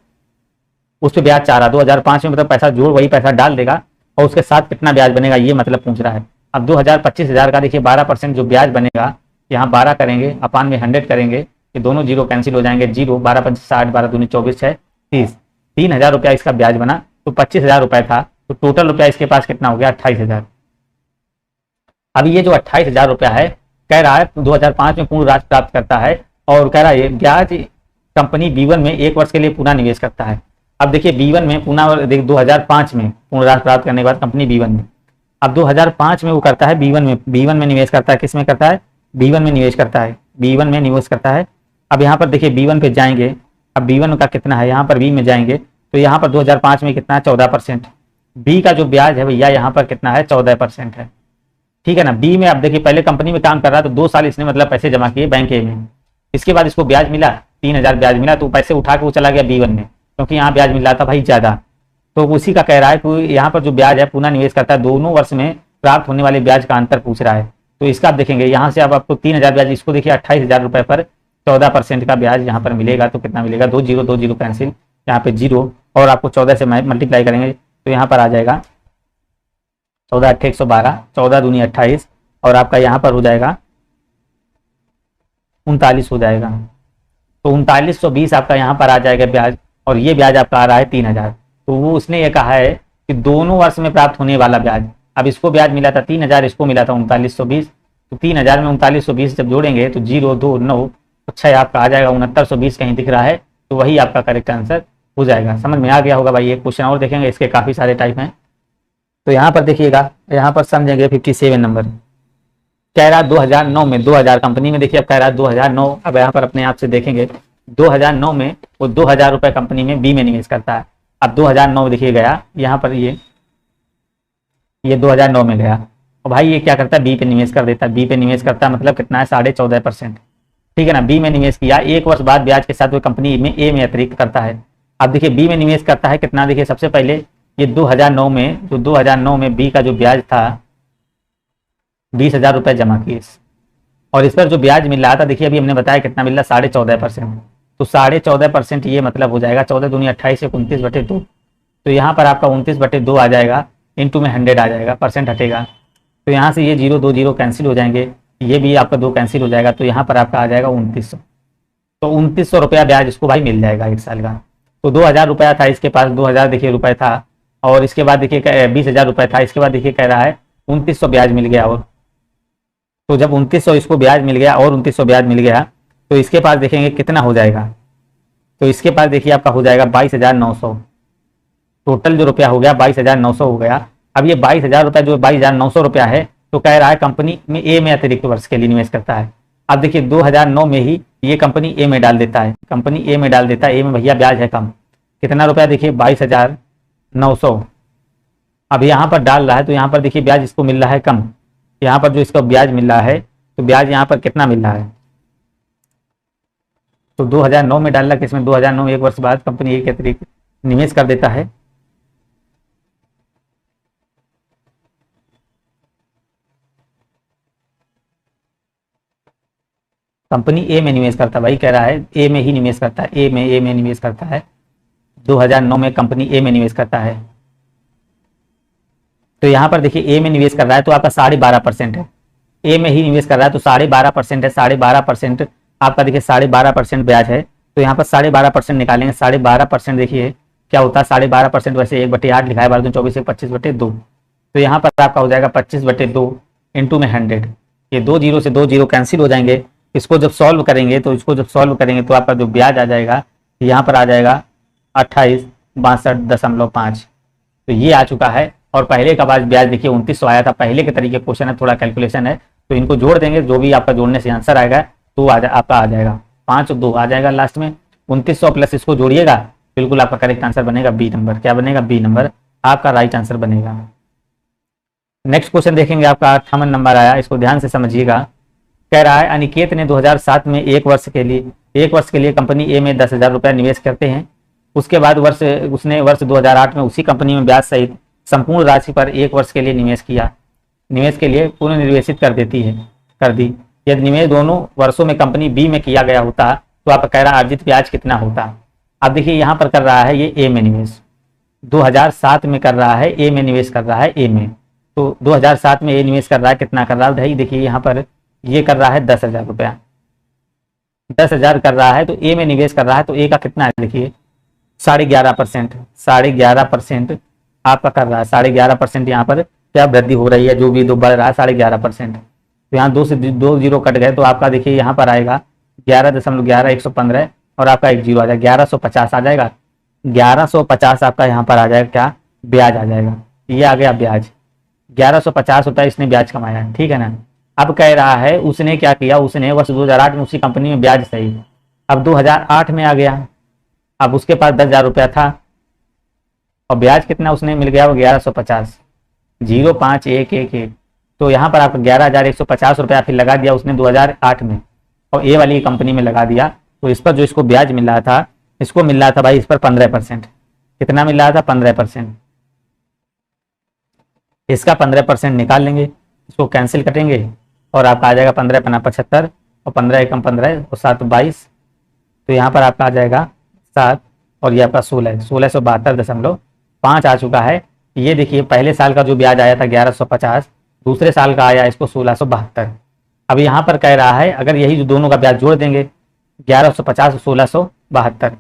उस पर ब्याज चाह रहा, 2005 में मतलब पैसा जोड़ वही पैसा डाल देगा और उसके साथ कितना ब्याज बनेगा ये मतलब पूछ रहा है। अब 25,000 का देखिए 12% जो ब्याज बनेगा, यहाँ 12 करेंगे अपान में 100 करेंगे, ये दोनों जीरो कैंसिल हो जाएंगे, जीरो 12 5 60 12 दूनी 24 6 30, 3,000 रुपया इसका ब्याज बना। तो 25,000 रुपया था, तो टोटल रुपया इसके पास कितना हो गया 28,000। अब ये जो 28,000 रुपया है कह रहा है 2005 में पूर्ण राशि प्राप्त करता है और कह रहा है ब्याज कंपनी B1 में 1 वर्ष के लिए पुनः निवेश करता है। अब देखिए B1 में पुनः 2005 में पूर्ण राशि प्राप्त करने के बाद कंपनी B1 में, अब 2005 में वो करता है B1 में निवेश करता है। किस में करता है B1 में निवेश करता है, B1 में निवेश करता है। अब यहाँ पर देखिए B1 पे जाएंगे, अब B1 का कितना है, यहाँ पर B में जाएंगे तो यहाँ पर 2005 में कितना है 14%। बी का जो ब्याज है भैया यहाँ पर कितना है 14% है, ठीक है ना। बी में आप देखिए पहले कंपनी में काम कर रहा था तो 2 साल इसने मतलब पैसे जमा किए बैंक ए में, इसके बाद इसको ब्याज मिला 3000 ब्याज मिला, तो पैसे उठा के वो चला गया B1 में, क्योंकि यहाँ ब्याज मिल रहा था भाई ज्यादा। तो उसी का कह रहा है कि यहाँ पर जो ब्याज है पुनः निवेश करता है, दोनों वर्ष में प्राप्त होने वाले ब्याज का अंतर पूछ रहा है। तो इसका आप देखेंगे यहाँ से अब आपको 3000 ब्याज, इसको देखिए 28,000 रुपए पर 14% का ब्याज यहाँ पर मिलेगा। तो कितना मिलेगा, 2 जीरो कैंसिल, यहाँ पे 0 और आपको 14 से मल्टीप्लाई करेंगे तो यहाँ पर आ जाएगा 14 8 112, 14 दूनी 28 और आपका यहाँ पर हो जाएगा 39 हो जाएगा। तो 3920 आपका यहाँ पर आ जाएगा ब्याज, और ये ब्याज आपका आ रहा है 3000। तो वो उसने ये कहा है कि दोनों वर्ष में प्राप्त होने वाला ब्याज, अब इसको ब्याज मिला था 3000, इसको मिला था 3920, तो 3000 में 3920 जब जोड़ेंगे तो 0 2 9 तो 6 आपका आ जाएगा 6920 कहीं दिख रहा है, तो वही आपका करेक्ट आंसर हो जाएगा। समझ में आ गया होगा भाई। एक क्वेश्चन और देखेंगे, इसके काफी सारे टाइप हैं। तो यहाँ पर देखिएगा, यहाँ पर समझेंगे 57 नंबर कह रहा 2009 में 2000 कंपनी में, देखिए अब कह रहा 2009, अब यहाँ पर अपने आप से देखेंगे 2009 में वो 2000 रुपए कंपनी में बी में निवेश करता है। अब 2009 देखिए गया यहाँ पर ये 2009 में गया और भाई ये क्या करता है बी पे निवेश कर देता है। बी पे निवेश करता है मतलब कितना है 14.5%, ठीक है ना। बी में निवेश किया, 1 वर्ष बाद ब्याज के साथ वो कंपनी में ए में अतिरिक्त करता है। अब देखिए बी में निवेश करता है कितना, देखिए सबसे पहले ये 2009 में, जो 2009 में बी का जो ब्याज था 20,000 रुपए जमा किए और इस पर जो ब्याज मिल रहा था देखिए अभी हमने बताया कितना मिल रहा है 14.5%। तो 14.5% ये मतलब हो जाएगा 14 दूनी 28 से 29/2, तो यहाँ पर आपका 29/2 आ जाएगा, इंटू में 100 आ जाएगा, परसेंट हटेगा। तो यहाँ से ये 0 2 0 कैंसिल हो जाएंगे, ये भी आपका 2 कैंसिल हो जाएगा, तो यहाँ पर आपका आ जाएगा 2900। तो 2900 रुपया ब्याज इसको भाई मिल जाएगा 1 साल का। तो 2000 रुपया था इसके पास, 2000 देखिए रुपए था, और इसके बाद देखिए 20,000 रुपए था, इसके बाद देखिए कह रहा है 2900 ब्याज मिल गया। और तो जब 2900 इसको ब्याज मिल गया और 2900 ब्याज मिल गया तो इसके पास देखेंगे कितना हो जाएगा। तो इसके पास देखिए आपका हो जाएगा 22,900, टोटल जो रुपया हो गया 22,900 हो गया। अब ये 22,000 रुपया जो 22,900 रुपया है, तो कह रहा है कंपनी में ए में अतिरिक्त वर्ष के लिए निवेश करता है। अब देखिए 2009 में ही ये कंपनी ए में डाल देता है, कंपनी ए में डाल देता है, ए में भैया ब्याज है कम, कितना रुपया देखिए 22,900। अब यहाँ पर डाल रहा है तो यहाँ पर देखिए ब्याज इसको मिल रहा है कम, यहाँ पर जो इसका ब्याज मिल रहा है तो ब्याज यहाँ पर कितना मिल रहा है, तो 2009 में डाल रहा है, किसमें 2009 1 वर्ष बाद कंपनी ए के अतिरिक्त निवेश कर देता है। कंपनी ए में निवेश करता है भाई, कह रहा है ए में ही निवेश करता है, ए में निवेश करता है। 2009 में कंपनी ए में निवेश करता है, तो यहाँ पर देखिए ए में निवेश कर रहा है तो आपका 12.5% है, ए में ही निवेश कर रहा है तो 12.5% है। 12.5% आपका देखिए 12.5% ब्याज है, तो यहाँ पर 12.5% निकालेंगे। 12.5% देखिए क्या होता है 12.5%, वैसे 1/8 लिखा है, 24 25/2, तो यहाँ पर आपका हो जाएगा 25/2 इंटू में 100। ये 2 जीरो से 2 जीरो कैंसिल हो जाएंगे। इसको जब सॉल्व करेंगे तो आपका जो ब्याज आ जाएगा यहाँ पर आ जाएगा 2862.5, तो ये आ चुका है। और पहले का ब्याज देखिए 2900 आया था, पहले के तरीके क्वेश्चन है, थोड़ा कैलकुलेशन है, तो इनको जोड़ देंगे, जो भी आपका जोड़ने से आंसर आएगा तो आपका आ जाएगा 5 2 आ जाएगा लास्ट में। 2900 प्लस इसको जोड़िएगा, बिल्कुल आपका करेक्ट आंसर बनेगा बी नंबर। क्या बनेगा, बी नंबर आपका राइट आंसर बनेगा। नेक्स्ट क्वेश्चन देखेंगे, आपका 58 नंबर आया, इसको ध्यान से समझिएगा। कह रहा है अनिकेत ने 2007 में 1 वर्ष के लिए कंपनी ए में 10,000 रुपया निवेश करते हैं। उसके बाद उसने वर्ष 2008 में उसी कंपनी में ब्याज सहित संपूर्ण राशि पर 1 वर्ष के लिए निवेश के लिए पुनर्निवेशित कर दी। यदि निवेश दोनों वर्षों में कंपनी बी में किया गया होता तो आप कह रहा है अर्जित ब्याज कितना होता। अब देखिए यहाँ पर कर रहा है ये ए में निवेश, 2007 में कर रहा है, ए में निवेश कर रहा है, ए में, तो 2007 में ए निवेश कर रहा है, कितना कर रहा है भाई, देखिए यहाँ पर ये कर रहा है 10,000 रुपया, 10,000 कर रहा है, तो ए में निवेश कर रहा है, तो ए का कितना है देखिए 11.5% आपका कर रहा है। 11.5% यहाँ पर क्या वृद्धि हो रही है, जो भी दो बढ़ रहा है 11.5%, तो यहाँ 2 से 2 जीरो कट गए, तो आपका देखिए यहाँ पर आएगा 11.115 और आपका 1 जीरो आ जाएगा, 1150 आ जाएगा। 1150 आपका यहाँ पर आ जाएगा क्या, ब्याज आ जाएगा, ये आ गया ब्याज। 1150 होता है इसने ब्याज कमाया, ठीक है ना। अब कह रहा है उसने क्या किया, उसने वर्ष 2008 में उसी कंपनी में ब्याज सही, अब 2008 में आ गया, अब उसके पास 10,000 रुपया था, और ब्याज कितना उसने मिल गया वो 1150, 05111। तो यहाँ पर आपको 11,150 रुपया फिर लगा दिया उसने 2008 में, और ए वाली कंपनी में लगा दिया। तो इस पर जो इसको ब्याज मिल रहा था, इसको मिल रहा था भाई इस पर 15%। कितना मिल रहा था? 15%। इसका 15% निकाल लेंगे, इसको कैंसिल करेंगे और आपका आ जाएगा 15 पना 75 और 15 एकम 15 और 7 22। तो यहाँ पर आपका आ जाएगा 7 और ये आपका 1672.5 आ चुका है। ये देखिए पहले साल का जो ब्याज आया था 1150, दूसरे साल का आया इसको 1672। अब यहाँ पर कह रहा है अगर यही जो दोनों का ब्याज जोड़ देंगे 1150 और 1672,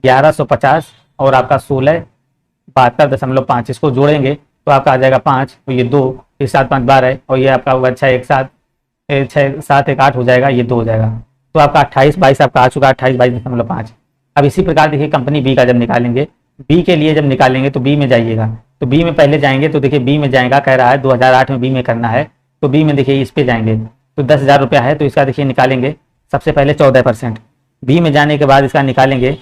1150 और आपका 1672.5 इसको जोड़ेंगे तो आपका आ जाएगा 5 और ये 2, फिर 7 5 12 और ये आपका होगा 6 1 7, 6 7 1 8 हो जाएगा, ये 2 हो जाएगा। तो आपका 28 22 आपका आ चुका है 28 22.5। अब इसी प्रकार देखिए कंपनी बी का जब निकालेंगे, बी के लिए जब निकालेंगे तो बी में जाइएगा, तो बी में पहले जाएंगे तो देखिए बी में जाएगा, कह रहा है 2008 में बी में करना है, तो बी में देखिए इस पे जाएंगे तो 10,000 रुपया है, तो इसका देखिए निकालेंगे सबसे पहले 14%। बी में जाने के बाद इसका निकालेंगे,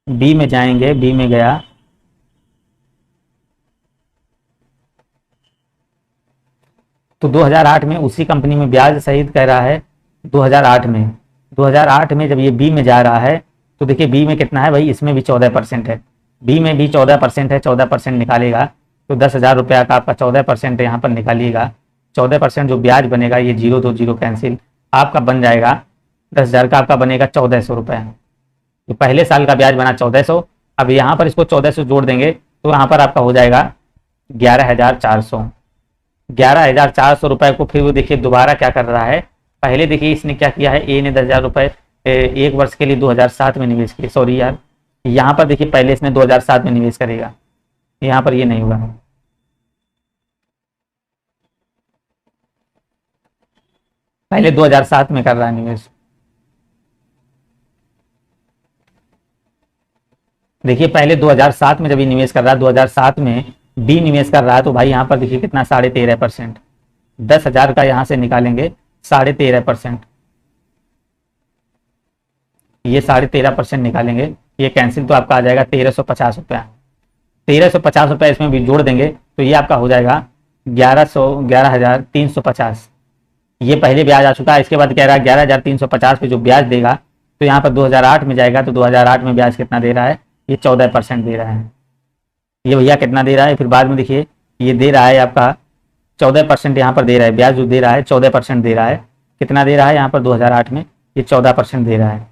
बी में जाएंगे, बी में गया तो 2008 में उसी कंपनी में ब्याज सहित कह रहा है 2008 में जब ये बी में जा रहा है तो देखिए बी में कितना है भाई, इसमें भी 14% है, बी में भी 14% है, 14% निकालेगा तो 10,000 रुपया का आपका 14% यहाँ पर निकालिएगा। 14% जो ब्याज बनेगा ये 0 2 0 कैंसिल, आपका बन जाएगा 10,000 का आपका बनेगा 1400 रुपया। तो पहले साल का ब्याज बना 1400, अब यहाँ पर इसको 1400 जोड़ देंगे तो यहाँ पर आपका हो जाएगा 11,400। 11,400 रुपए को फिर वो देखिए दोबारा क्या कर रहा है, पहले देखिए इसने क्या किया है, ए ने 10,000 रुपए 1 वर्ष के लिए 2007 में निवेश किए, सॉरी यार यहाँ पर देखिए पहले इसने 2007 में निवेश करेगा, यहाँ पर ये नहीं होगा, पहले 2007 में कर रहा है निवेश। देखिए पहले 2007 में जब ये निवेश कर रहा है, 2007 में बी निवेश कर रहा है तो भाई यहाँ पर देखिए कितना 13.5%, 10,000 का यहाँ से निकालेंगे 13.5%, ये 13.5% निकालेंगे, ये कैंसिल तो आपका आ जाएगा 1350 रुपया। 1350 रुपया इसमें भी जोड़ देंगे तो ये आपका हो जाएगा 11,350। ये पहले ब्याज आ चुका है, इसके बाद कह रहा है 11,350 पे जो ब्याज देगा तो यहाँ पर 2008 में जाएगा तो 2008 में ब्याज कितना दे रहा है, ये 14% दे रहा है। ये भैया कितना दे रहा है, फिर बाद में देखिए ये दे रहा है आपका 14% यहाँ पर दे रहा है, ब्याज जो दे रहा है 14% दे रहा है। कितना दे रहा है यहाँ पर 2008 में, ये 14% दे रहा है,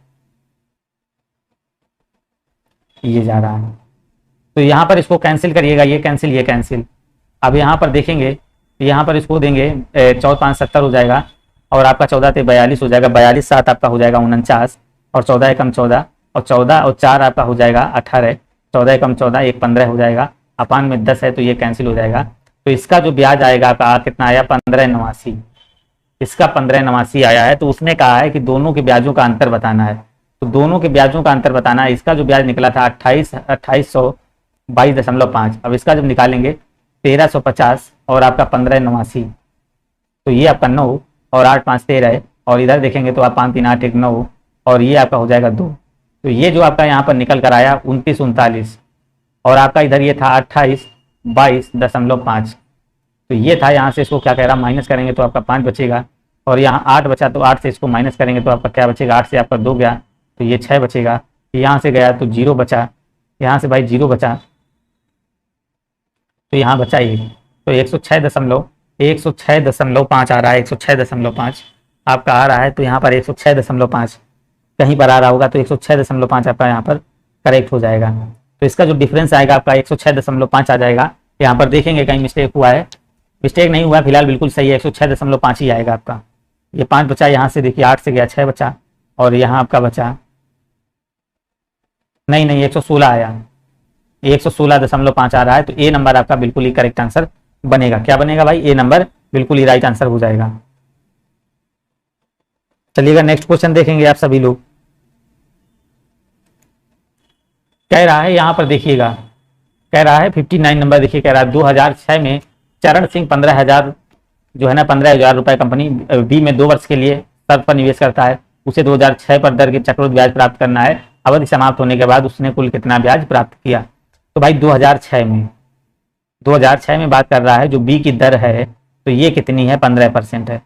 ये जा रहा है। तो यहाँ पर इसको कैंसिल करिएगा, ये कैंसिल ये कैंसिल। अब यहाँ पर देखेंगे यहाँ पर इसको देंगे 14 5 70 हो जाएगा और आपका 14 ते 42 हो जाएगा, 42 7 आपका हो जाएगा 49 और 14 एकम 14 और 14 और 4 आपका हो जाएगा 18, 14 एकम 14 1 15 हो जाएगा, अपान में 10 है तो ये कैंसिल हो जाएगा। तो इसका जो ब्याज आएगा आपका कितना आया 1589, इसका 1589 आया है। तो उसने कहा है कि दोनों के ब्याजों का अंतर बताना है, तो दोनों के ब्याजों का अंतर बताना है। इसका जो ब्याज निकला था 2822.5, अब इसका जब निकालेंगे 1350 और आपका 1589, तो ये आपका 9 और 8 5 13 और इधर देखेंगे तो आप 5 3 8 1 9 और ये आपका हो जाएगा 2। तो ये जो आपका यहाँ पर निकल कर आया 29 39 और आपका इधर ये था 28 22.5। तो ये था, यहाँ से इसको क्या कह रहा माइनस करेंगे तो आपका 5 बचेगा और यहाँ 8 बचा तो 8 से इसको माइनस करेंगे तो आपका क्या बचेगा, 8 से आपका 2 गया तो ये 6 बचेगा, यहाँ से गया तो 0 बचा, यहाँ से भाई 0 बचा तो यहाँ बचा 1, तो 106.5 आ रहा है, 106.5 आपका आ रहा है। तो यहाँ पर 106.5 कहीं पर आ रहा होगा तो 106.5 आपका यहाँ पर करेक्ट हो जाएगा। तो इसका जो डिफरेंस आएगा आपका 106.5 आ जाएगा। यहाँ पर देखेंगे कहीं मिस्टेक हुआ है, मिस्टेक नहीं हुआ है, फिलहाल बिल्कुल सही है, 106.5 ही आएगा आपका। ये 5 बचा, यहाँ से देखिए 8 से गया 6 बचा और यहाँ आपका बचा नहीं 116 आया, 116.5 आ रहा है। तो ए नंबर आपका बिल्कुल ही करेक्ट आंसर बनेगा। क्या बनेगा भाई, ए नंबर बिल्कुल ही राइट आंसर हो जाएगा। चलिएगा नेक्स्ट क्वेश्चन देखेंगे आप सभी लोग। कह रहा है यहाँ पर देखिएगा, कह रहा है 59 नंबर देखिए, कह रहा है 2006 में चरण सिंह 15,000 जो है ना 15,000 रुपए कंपनी बी में 2 वर्ष के लिए शर्त पर निवेश करता है, उसे 2006 पर दर के चक्रवृद्धि ब्याज प्राप्त करना है अवधि समाप्त होने के बाद उसने कुल कितना ब्याज प्राप्त किया। तो भाई 2006 में बात कर रहा है, जो बी की दर है तो ये कितनी है, 15% है।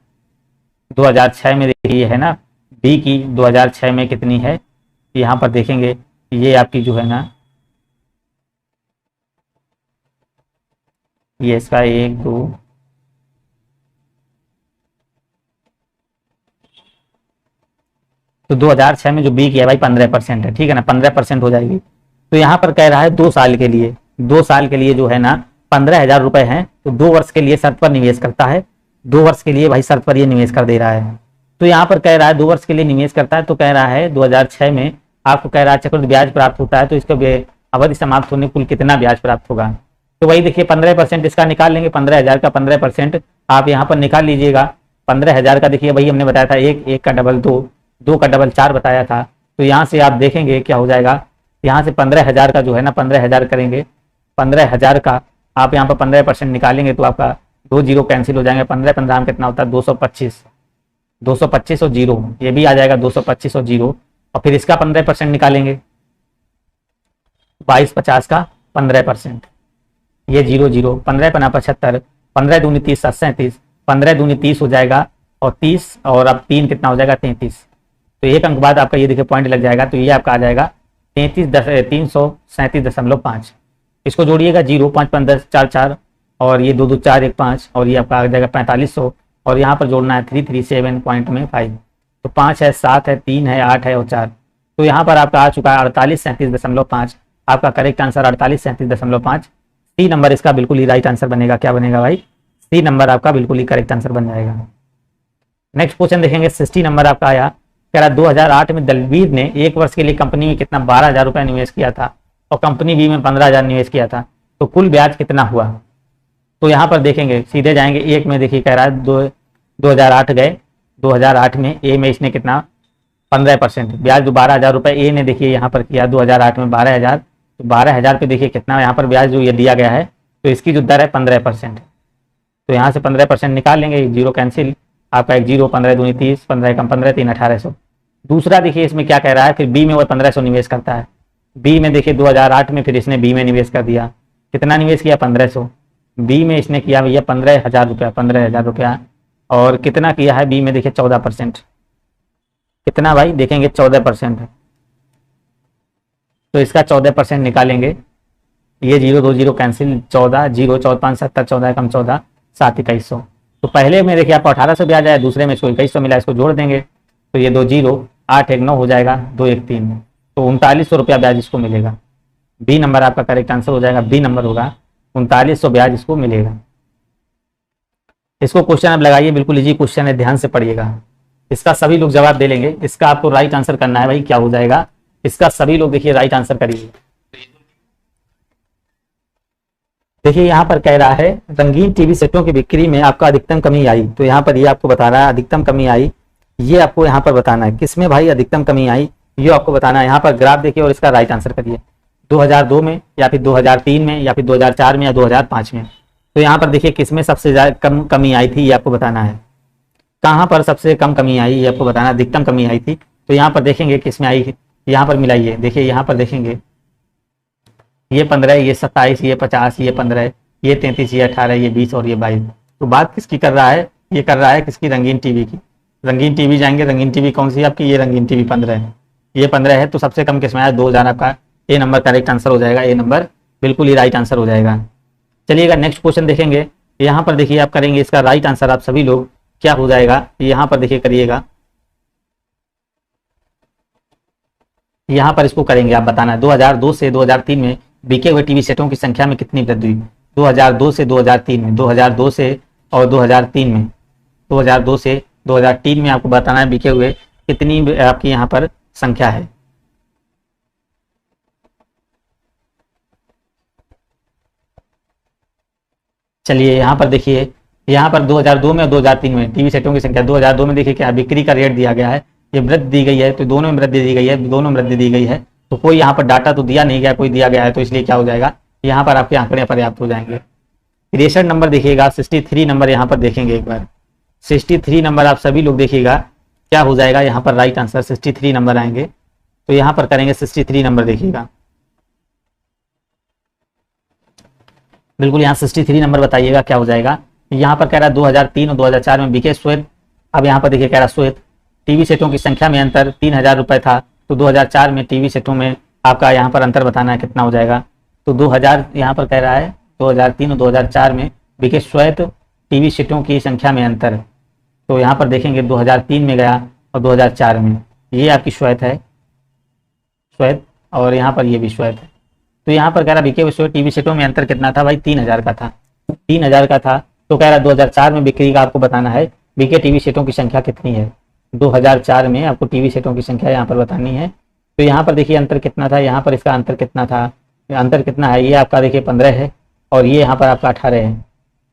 2006 में देखिए है ना, बी की 2006 में कितनी है, यहाँ पर देखेंगे ये आपकी जो है ना, ये इसका 1 2 तो 2006 में जो बी की है भाई 15% है, ठीक है ना, 15% हो जाएगी। तो यहाँ पर कह रहा है 2 साल के लिए, 2 साल के लिए जो है ना 15,000 रुपए हैं, तो 2 वर्ष के लिए शर्त पर निवेश करता है, 2 वर्ष के लिए भाई शर्त पर ये निवेश कर दे रहा है। तो यहाँ पर कह रहा है 2 वर्ष के लिए निवेश करता है, तो कह रहा है 2006 में आपको कह रहा है चक्रवृद्धि ब्याज प्राप्त होता है, तो इसका अवधि समाप्त होने कुल कितना ब्याज प्राप्त होगा। तो वही देखिए 15% इसका निकाल लेंगे, 15,000 का 15% आप यहाँ पर निकाल लीजिएगा। 15,000 का देखिए भाई हमने बताया था एक का डबल 2, 2 का डबल 4 बताया था। तो यहाँ से आप देखेंगे क्या हो जाएगा, यहाँ से 15,000 का जो है ना 15,000 करेंगे, 15,000 का आप यहाँ पर 15% निकालेंगे तो आपका 2 जीरो कैंसिल हो जाएंगे, 15 में कितना होता है 225, 225 और जीरो ये भी आ जाएगा 225 और जीरो, और फिर इसका 15% निकालेंगे 2250 का 15%, ये 0 0, 15 पना 75, 15 दूनी 30 7 37, 15 दूनी 30 हो जाएगा और 30 और अब 3 कितना हो जाएगा 33। तो एक अंक बाद आपका ये देखिए पॉइंट लग जाएगा, तो ये आपका आ जाएगा 337.5। इसको जोड़िएगा 0 5 5 10 4 4 और ये 2 2 4 1 5 और ये आपका आ जाएगा 4500, और यहाँ पर जोड़ना है 337.5। तो 5 है 7 है 3 है 8 है और 4, तो यहाँ पर आपका आ चुका है 4837.5। आपका करेक्ट आंसर 4837.5। सी नंबर इसका बिल्कुल ही राइट आंसर बनेगा। क्या बनेगा भाई, सी नंबर आपका बिल्कुल ही करेक्ट आंसर बन जाएगा। नेक्स्ट क्वेश्चन देखेंगे, 60 नंबर आपका आया, कह रहा 2008 में दलवीर ने 1 वर्ष के लिए कंपनी में कितना 12,000 रुपये निवेश किया था और कंपनी बी में 15,000 निवेश किया था, तो कुल ब्याज कितना हुआ। तो यहाँ पर देखेंगे सीधे जाएंगे एक में, देखिए कह रहा है 2008 गए, 2008 में ए में इसने कितना 15% ब्याज, जो 12,000 रुपये ए ने देखिए यहाँ पर किया 2008 में 12,000, तो 12,000 पे देखिए कितना यहाँ पर ब्याज जो ये दिया गया है, तो इसकी जो दर है 15%। तो यहाँ से 15% निकाल लेंगे, जीरो कैंसिल, आपका 1 0, 15 दूनी 30, 15 कम 15 3 1800। दूसरा देखिए इसमें क्या कह रहा है, फिर बी में वो 1500 निवेश करता है। बी में देखिए 2008 में फिर इसने बी में निवेश कर दिया, कितना निवेश किया 1500। बी में इसने किया भैया 15,000 रुपया, 15,000 रुपया, और कितना किया है बी में देखिए 14%, कितना भाई देखेंगे 14%, तो इसका 14% निकालेंगे, ये 0 2 0 कैंसिल, 14 0 14 5 70, 14 कम 14 7 2100। तो पहले में देखिए आपको 1800 ब्याज आया, दूसरे में इसको 2100 मिला, इसको जोड़ देंगे तो ये 2 0 8 1 9 हो जाएगा, 2 1 3, तो 3900 रुपया ब्याज इसको मिलेगा। बी नंबर आपका करेक्ट आंसर हो जाएगा, बी नंबर होगा 3900 ब्याज इसको मिलेगा। इसको क्वेश्चन आप लगाइए, बिल्कुल इजी क्वेश्चन है, ध्यान से पढ़िएगा, इसका सभी लोग जवाब दे लेंगे। इसका आपको राइट आंसर करना है भाई, क्या हो जाएगा इसका, सभी लोग देखिए राइट आंसर करिए। देखिए यहाँ पर कह रहा है रंगीन टीवी सेटों की बिक्री में आपका अधिकतम कमी आई, तो यहाँ पर ये आपको बता रहा है अधिकतम कमी आई, ये आपको यहाँ पर बताना है किसमें भाई अधिकतम कमी आई, ये आपको बताना है। यहाँ पर ग्राफ देखिए और इसका राइट आंसर करिए, 2002 में या फिर 2003 में या फिर 2004 में या 2005 में। तो यहाँ पर देखिए किसमें सबसे ज्यादा कम कमी आई थी, ये आपको बताना है, कहाँ पर सबसे कम कमी आई ये आपको बताना, अधिकतम कमी आई थी। तो यहाँ पर देखेंगे किसमें आई, यहाँ पर मिलाइए, देखिए यहाँ पर देखेंगे ये 15, ये 27, ये 50, ये 15, ये 33, ये 18, ये 20 और ये 22। तो बात किसकी कर रहा है, ये कर रहा है किसकी, रंगीन टीवी की। रंगीन टीवी जाएंगे, रंगीन टीवी कौन सी आपकी, ये रंगीन टीवी 15 है, ये 15 है, तो सबसे कम किसमें आया 2000, आपका ए नंबर करेक्ट आंसर हो जाएगा, ए नंबर बिल्कुल ही राइट आंसर हो जाएगा। चलिएगा नेक्स्ट क्वेश्चन देखेंगे, यहाँ पर देखिए आप करेंगे इसका राइट आंसर, आप सभी लोग क्या हो जाएगा यहाँ पर देखिए करिएगा, यहाँ पर इसको करेंगे आप बताना है 2002 से 2003 में बिके हुए टीवी सेटों की संख्या में कितनी वृद्धि हुई। 2002 से 2003 में, 2002 से और 2003 में, 2002 से 2003 में आपको बताना है बिके हुए कितनी आपकी यहाँ पर संख्या है। चलिए यहाँ पर देखिए, यहाँ पर 2002 में और 2003 में टीवी सेटों की संख्या, 2002 में देखिए क्या बिक्री का रेट दिया गया है, ये वृद्धि दी गई है, तो दोनों में वृद्धि दी गई है, दोनों में वृद्धि दी गई है, तो कोई यहाँ पर डाटा तो दिया नहीं गया, कोई दिया गया है, तो इसलिए क्या हो जाएगा यहाँ पर आपके आंकड़े पर्याप्त हो जाएंगे। 63 नंबर देखिएगा, 63 नंबर यहाँ पर देखेंगे एक बार, 63 नंबर आप सभी लोग देखिएगा क्या हो जाएगा यहाँ पर राइट आंसर 63 नंबर आएंगे। तो यहाँ पर करेंगे 63 नंबर, देखिएगा बिल्कुल यहाँ 63 नंबर बताइएगा क्या हो जाएगा। यहाँ पर कह रहा है 2003 और 2004 में बिके श्वेत। अब यहाँ पर देखिए कह रहा श्वेत टीवी सेटों की संख्या में अंतर 3000 रुपये था, तो 2004 में टीवी सेटों में आपका यहाँ पर अंतर बताना है कितना हो जाएगा। तो 2000 यहाँ पर कह रहा है 2003 और 2004 में बिके श्वेत टीवी सेटों की संख्या में अंतर, तो यहाँ पर देखेंगे 2003 में गया और 2004 में, ये आपकी श्वेत है, श्वेत, और यहाँ पर ये भी श्वेत है। तो यहाँ पर कह रहा बिके हुए टीवी सेटों में अंतर कितना था भाई, 3000 का था, 3000 का था। तो कह रहा 2004 में बिक्री का आपको बताना है बिके टीवी सेटों की संख्या कितनी है। 2004 में आपको टीवी सेटों की संख्या यहाँ पर बतानी है। तो यहाँ पर देखिए अंतर कितना था, यहाँ पर इसका अंतर कितना था, अंतर कितना है, ये आपका देखिए 15 है और ये यहाँ पर आपका 18 है,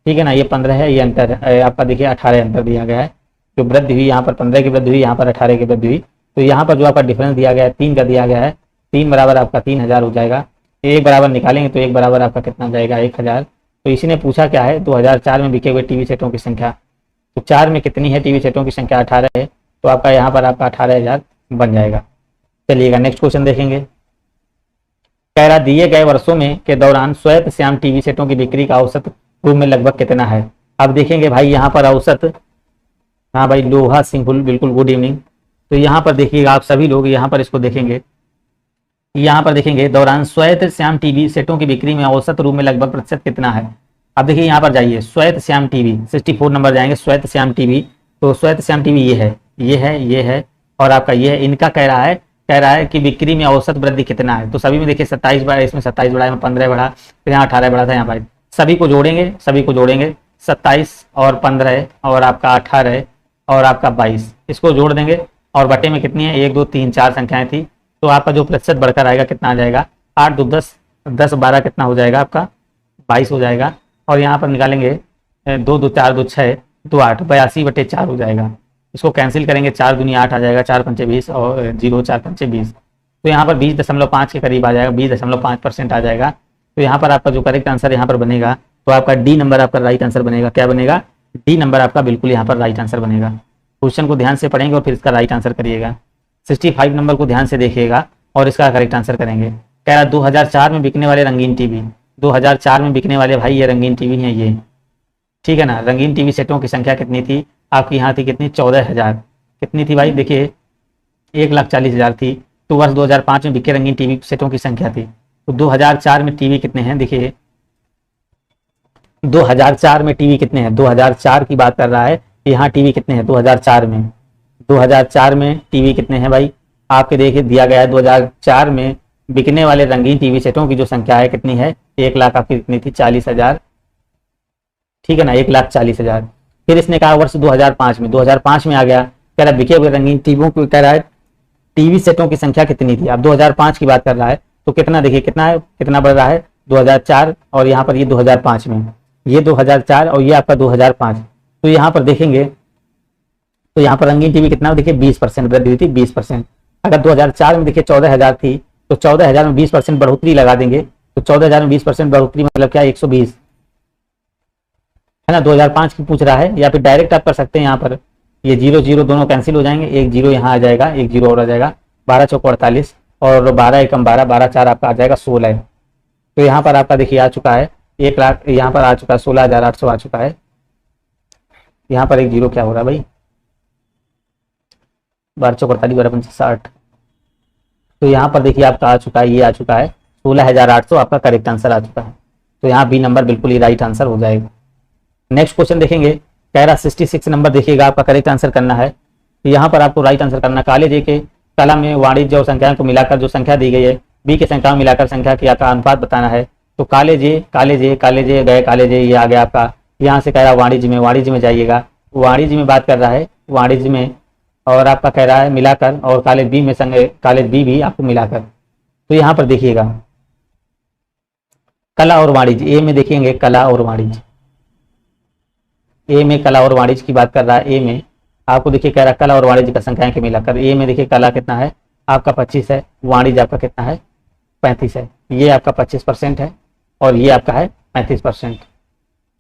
ठीक है ना, ये 15 है, ये अंतर है आपका देखिए 18 अंतर दिया गया है। जो वृद्धि हुई यहाँ पर 15 की वृद्धि हुई, यहाँ पर 18 की वृद्धि हुई। तो यहाँ पर जो आपका डिफरेंस दिया गया है 3 का दिया गया है, 3 बराबर आपका 3000 हो जाएगा। एक बराबर निकालेंगे तो एक बराबर आपका कितना जाएगा, 1000। तो इसी ने पूछा क्या है 2004 में बिके हुए टीवी सेटों की संख्या, तो 4 में कितनी है टीवी सेटों की संख्या, 18 है, तो आपका यहाँ पर आपका 18000 बन जाएगा। चलिएगा नेक्स्ट क्वेश्चन देखेंगे। कह रहा दिए गए वर्षों में के दौरान श्वेत श्याम टीवी सेटों की बिक्री का औसत रूप में लगभग कितना है। अब देखेंगे भाई यहाँ पर औसत, हाँ भाई लोहा सिंह बिल्कुल गुड इवनिंग। तो यहाँ पर देखिएगा आप सभी लोग यहाँ पर इसको देखेंगे, यहाँ पर देखेंगे दौरान श्वेत श्याम टीवी सेटों की बिक्री में औसत रूप में लगभग प्रतिशत कितना है। अब देखिए यहाँ पर जाइए श्वेत श्याम टीवी 64 नंबर जाएंगे, श्वेत श्याम टीवी। तो श्वेत श्याम टीवी ये है, ये है, ये है और आपका ये है। इनका कह रहा है कि बिक्री में औसत वृद्धि कितना है। तो सभी में देखिए 27 बढ़ा, इसमें 27 बढ़ा, 15 बढ़ा, फिर यहाँ 18 बढ़ा था, यहाँ पर सभी को जोड़ेंगे, सभी को जोड़ेंगे 27 और 15 और आपका 18 और आपका 22, इसको जोड़ देंगे और बटे में कितनी है 1 2 3 4 संख्याएं थी। तो आपका जो प्रतिशत बढ़कर आएगा कितना आ जाएगा, 8 2 10, 10 12 कितना हो जाएगा आपका 22 हो जाएगा। और यहाँ पर निकालेंगे 2 2 4 2 6 2 8, 82/4 हो जाएगा। इसको कैंसिल करेंगे, 4 दूनी 8 आ जाएगा, 4 पंचे 20 और 0 4 पंचे 20। तो यहाँ पर 20.5 के करीब आ जाएगा, 20.5% आ जाएगा। तो यहाँ पर आपका जो करेक्ट आंसर यहाँ पर बनेगा तो आपका डी नंबर आपका राइट आंसर बनेगा। क्या बनेगा, डी नंबर आपका बिल्कुल यहाँ पर राइट आंसर बनेगा। क्वेश्चन को ध्यान से पढ़ेंगे और फिर इसका राइट आंसर करिएगा। 65 नंबर को ध्यान से देखिएगा और इसका करेक्ट आंसर करेंगे। कह रहा 2004 में बिकने वाले रंगीन टीवी, 2004 में बिकने वाले भाई ये रंगीन टीवी हैं ये, ठीक है ना। रंगीन टीवी सेटों की संख्या कितनी थी आपकी, यहाँ थी कितनी 14000, कितनी थी भाई देखिए 1,40,000 थी। तो वर्ष 2005 में बिके रंगीन टीवी सेटों की संख्या थी। तो 2004 में टीवी कितने हैं, देखिए 2004 में टीवी कितने हैं, 2004 की बात कर रहा है, यहाँ टीवी कितने हैं 2004 में, 2004 में टीवी कितने हैं भाई आपके देखिए दिया गया है। 2004 में बिकने वाले रंगीन टीवी सेटों की जो संख्या है कितनी है, 1 लाख आपकी कितनी थी 40,000, ठीक है ना, 1,40,000। फिर इसने कहा वर्ष 2005 में, 2005 में आ गया, कह रहा बिके हुए रंगीन टीवियों को, कह रहा है टीवी सेटों की संख्या कितनी थी। अब 2005 की बात कर रहा है तो कितना देखिए कितना है, कितना बढ़ रहा है 2004 और यहाँ पर ये 2005 में, ये 2004 और ये आपका 2005। तो यहाँ पर देखेंगे तो यहाँ पर रंगीन टीवी कितना देखिए 20% वृद्धि हुई थी, 20%। अगर 2004 में देखिए 14,000 थी तो 14,000 में 20% बढ़ोतरी लगा देंगे, तो 14,000 में 20% बढ़ोतरी मतलब क्या 120 है ना। 2005 की पूछ रहा है, या फिर डायरेक्ट आप कर सकते हैं, यहाँ पर ये 0 0 दोनों कैंसिल हो जाएंगे, 1 0 यहाँ आ जाएगा, 1 0 और आ जाएगा, 12 चौक 48 और 12 एकम 12, 12 4 आपका आ जाएगा 16। तो यहाँ पर आपका देखिए आ चुका है 1 लाख, यहाँ पर आ चुका है 16,800 आ चुका है। यहाँ पर 1 0 क्या हो रहा है भाई, 12 चौक 48 12 पंच 60। तो यहाँ पर देखिए आपका आ चुका है, ये आ चुका है 16,800 आपका करेक्ट आंसर आ चुका है। तो यहाँ बी नंबर बिल्कुल ही राइट आंसर हो जाएगा। नेक्स्ट क्वेश्चन देखेंगे, कह रहा 66 नंबर देखिएगा आपका करेक्ट आंसर करना है। यहाँ पर आपको राइट आंसर करना, काले जे के कला में वाणिज्य और संख्याओं को मिलाकर जो संख्या दी गई है, बी के संख्याओं मिलाकर संख्या की का अनुपात बताना है। तो काले जे गए, काले जे ये आ गया आपका, यहाँ से कह रहा वाणिज्य में जाइएगा, वाणिज्य में बात कर रहा है, वाणिज्य में, और आपका कह रहा है मिलाकर, और काले बी में काले बी भी आपको मिलाकर। तो यहाँ पर देखिएगा कला और वाणिज्य, ए में देखेंगे कला और वाणिज्य, ए में कला और वाणिज्य की बात कर रहा है। ए में आपको देखिए कह रहा है कला और वाणिज्य का संख्याएं के मिलाकर। ए में देखिए कला कितना है आपका 25 है, वाणिज्य आपका कितना है 35 है, ये आपका 25% है और ये आपका है 35%,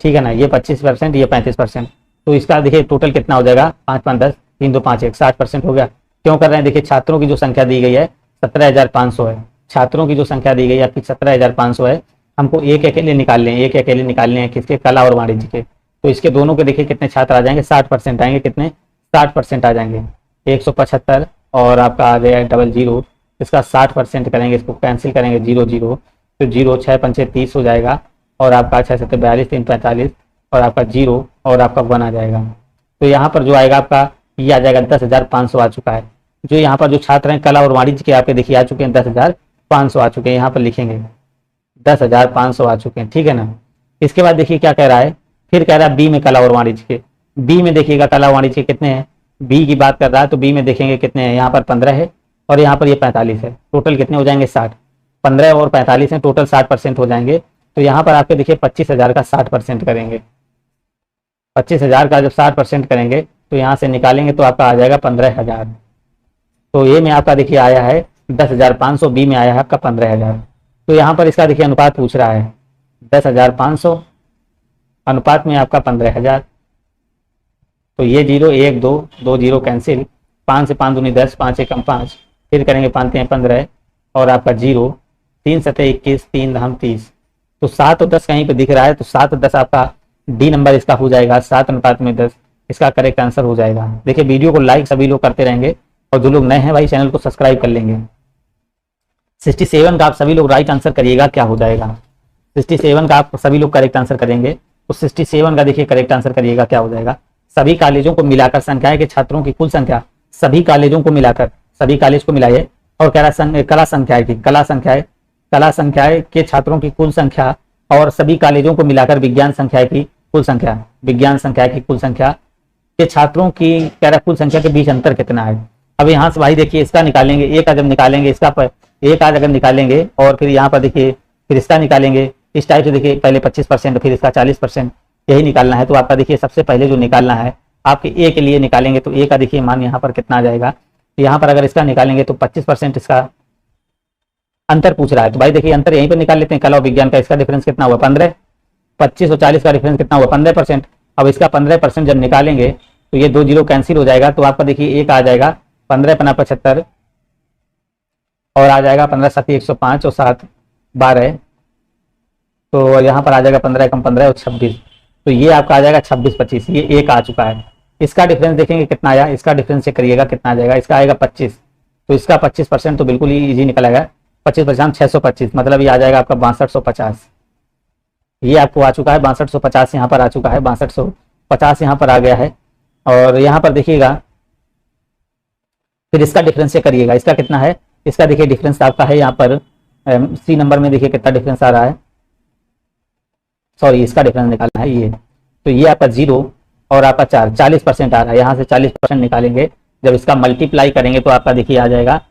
ठीक है ना, ये 25% ये 35%। तो इसका देखिए टोटल कितना हो जाएगा 5 5 10 3 2 5 1 60% हो गया। क्यों कर रहे हैं, देखिए छात्रों की जो संख्या दी गई है 17,500 है। छात्रों की जो संख्या दी गई आपकी 17,500 है। हमको एक अकेले निकालने हैं, एक अकेले निकालने हैं किसके, कला और वाणिज्य के। तो इसके दोनों के देखिए कितने छात्र आ जाएंगे, 60% आएंगे। कितने, 60% आ जाएंगे। 175 और आपका आ गया डबल जीरो, इसका 60% करेंगे, इसको कैंसिल करेंगे, 0 0 तो 0 6 पंचे 30 हो जाएगा और आपका 6 7 42 3 45 और आपका 0 और आपका 1 आ जाएगा। तो यहाँ पर जो आएगा आपका ये आ जाएगा 10,500 आ चुका है। जो यहाँ पर जो छात्र हैं कला और वाणिज्य के आपके देखिए आ चुके हैं 10,500 आ चुके हैं, यहाँ पर लिखेंगे 10,500 आ चुके हैं, ठीक है ना। इसके बाद देखिए क्या कह रहा है, फिर कह रहा है बी में कला और वाणिज्य के। बी में देखिएगा कला वाणिज्य के कितने हैं, बी की बात कर रहा है तो बी में देखेंगे कितने हैं, यहाँ पर 15 है और यहाँ पर ये 45 है। टोटल कितने हो जाएंगे, 60। 15 और 45 है, टोटल 60% हो जाएंगे। तो यहाँ पर आपके देखिए 25,000 का 60% करेंगे। 25,000 का जब 60% करेंगे तो यहाँ से निकालेंगे तो आपका आ जाएगा 15,000। तो ए में आपका देखिए आया है 10,500, बी में आया है आपका 15,000। तो यहाँ पर इसका देखिए अनुपात पूछ रहा है 10,500 अनुपात में आपका 15,000। तो ये 0 1 2 2 0 कैंसिल, 5 से 5 दूनी 10, 5 एकम 5, फिर करेंगे 5 3 15 और आपका 0, 3 7 21, 3 धाम 30। तो 7 और 10 कहीं पे दिख रहा है तो 7 और 10 आपका डी नंबर इसका हो जाएगा, 7 अनुपात में 10 इसका करेक्ट आंसर हो जाएगा। देखिए वीडियो को लाइक सभी लोग करते रहेंगे और जो लोग नए हैं भाई चैनल को सब्सक्राइब कर लेंगे। 67 का आप सभी लोग राइट आंसर करिएगा, क्या हो जाएगा। 67 का आप सभी लोग करेक्ट आंसर करेंगे तो 67 का देखिए करेक्ट आंसर करिएगा, क्या हो जाएगा। सभी कॉलेजों को मिलाकर संख्याएं के छात्रों की कुल संख्या, सभी कॉलेजों को मिलाकर, सभी कॉलेज को मिलाइए और कह रहा कला संख्याएं की, कला संख्याएं के छात्रों की कुल संख्या और सभी कॉलेजों को मिलाकर विज्ञान संख्या की कुल संख्या, विज्ञान संख्या की कुल संख्या के छात्रों की कह रहा कुल संख्या के बीच अंतर कितना है। अब यहाँ से भाई देखिए इसका निकालेंगे, एक का जब निकालेंगे इसका एक आज अगर निकालेंगे और फिर यहाँ पर देखिए फिर इसका निकालेंगे, इस टाइप से देखिए पहले 25% फिर इसका 40%, यही निकालना है। तो आपका देखिए सबसे पहले जो निकालना है आपके ए के लिए निकालेंगे तो ए का देखिए मान यहाँ पर कितना आ जाएगा। तो यहाँ पर अगर इसका निकालेंगे तो 25% इसका अंतर पूछ रहा है। तो भाई देखिए अंतर यहीं पर निकाल लेते हैं, कला और विज्ञान का। इसका डिफरेंस कितना हुआ 15, 25 और 40 का डिफरेंस कितना हुआ 15%। अब इसका 15% जब निकालेंगे तो ये 2 0 कैंसिल हो जाएगा। तो आपका देखिए एक आ जाएगा 15 पना 75 और आ जाएगा 15 7 105 और 7 12, तो यहाँ पर आ जाएगा 15 कम 15 और 26। तो ये आपका आ जाएगा 26 25, ये एक आ चुका है। इसका डिफरेंस देखेंगे कितना आया, इसका डिफरेंस चेक करिएगा कितना आ जाएगा। इसका आएगा 25, तो इसका 25% तो बिल्कुल ही ईजी निकल आएगा। 25% 625, मतलब ये आ जाएगा आपका 6250। ये आपको आ चुका है 6250, यहाँ पर आ चुका है 6250, यहाँ पर आ गया है। और यहाँ पर देखिएगा फिर इसका डिफरेंस चेक करिएगा, इसका कितना है। इसका देखिए डिफरेंस आपका है यहाँ पर सी नंबर में, देखिए कितना डिफरेंस आ रहा है, सॉरी इसका डिफरेंस निकालना है ये। तो ये आपका 0 और आपका 4, 40% आ रहा है। यहाँ से 40% निकालेंगे, जब इसका मल्टीप्लाई करेंगे तो आपका देखिए आ जाएगा,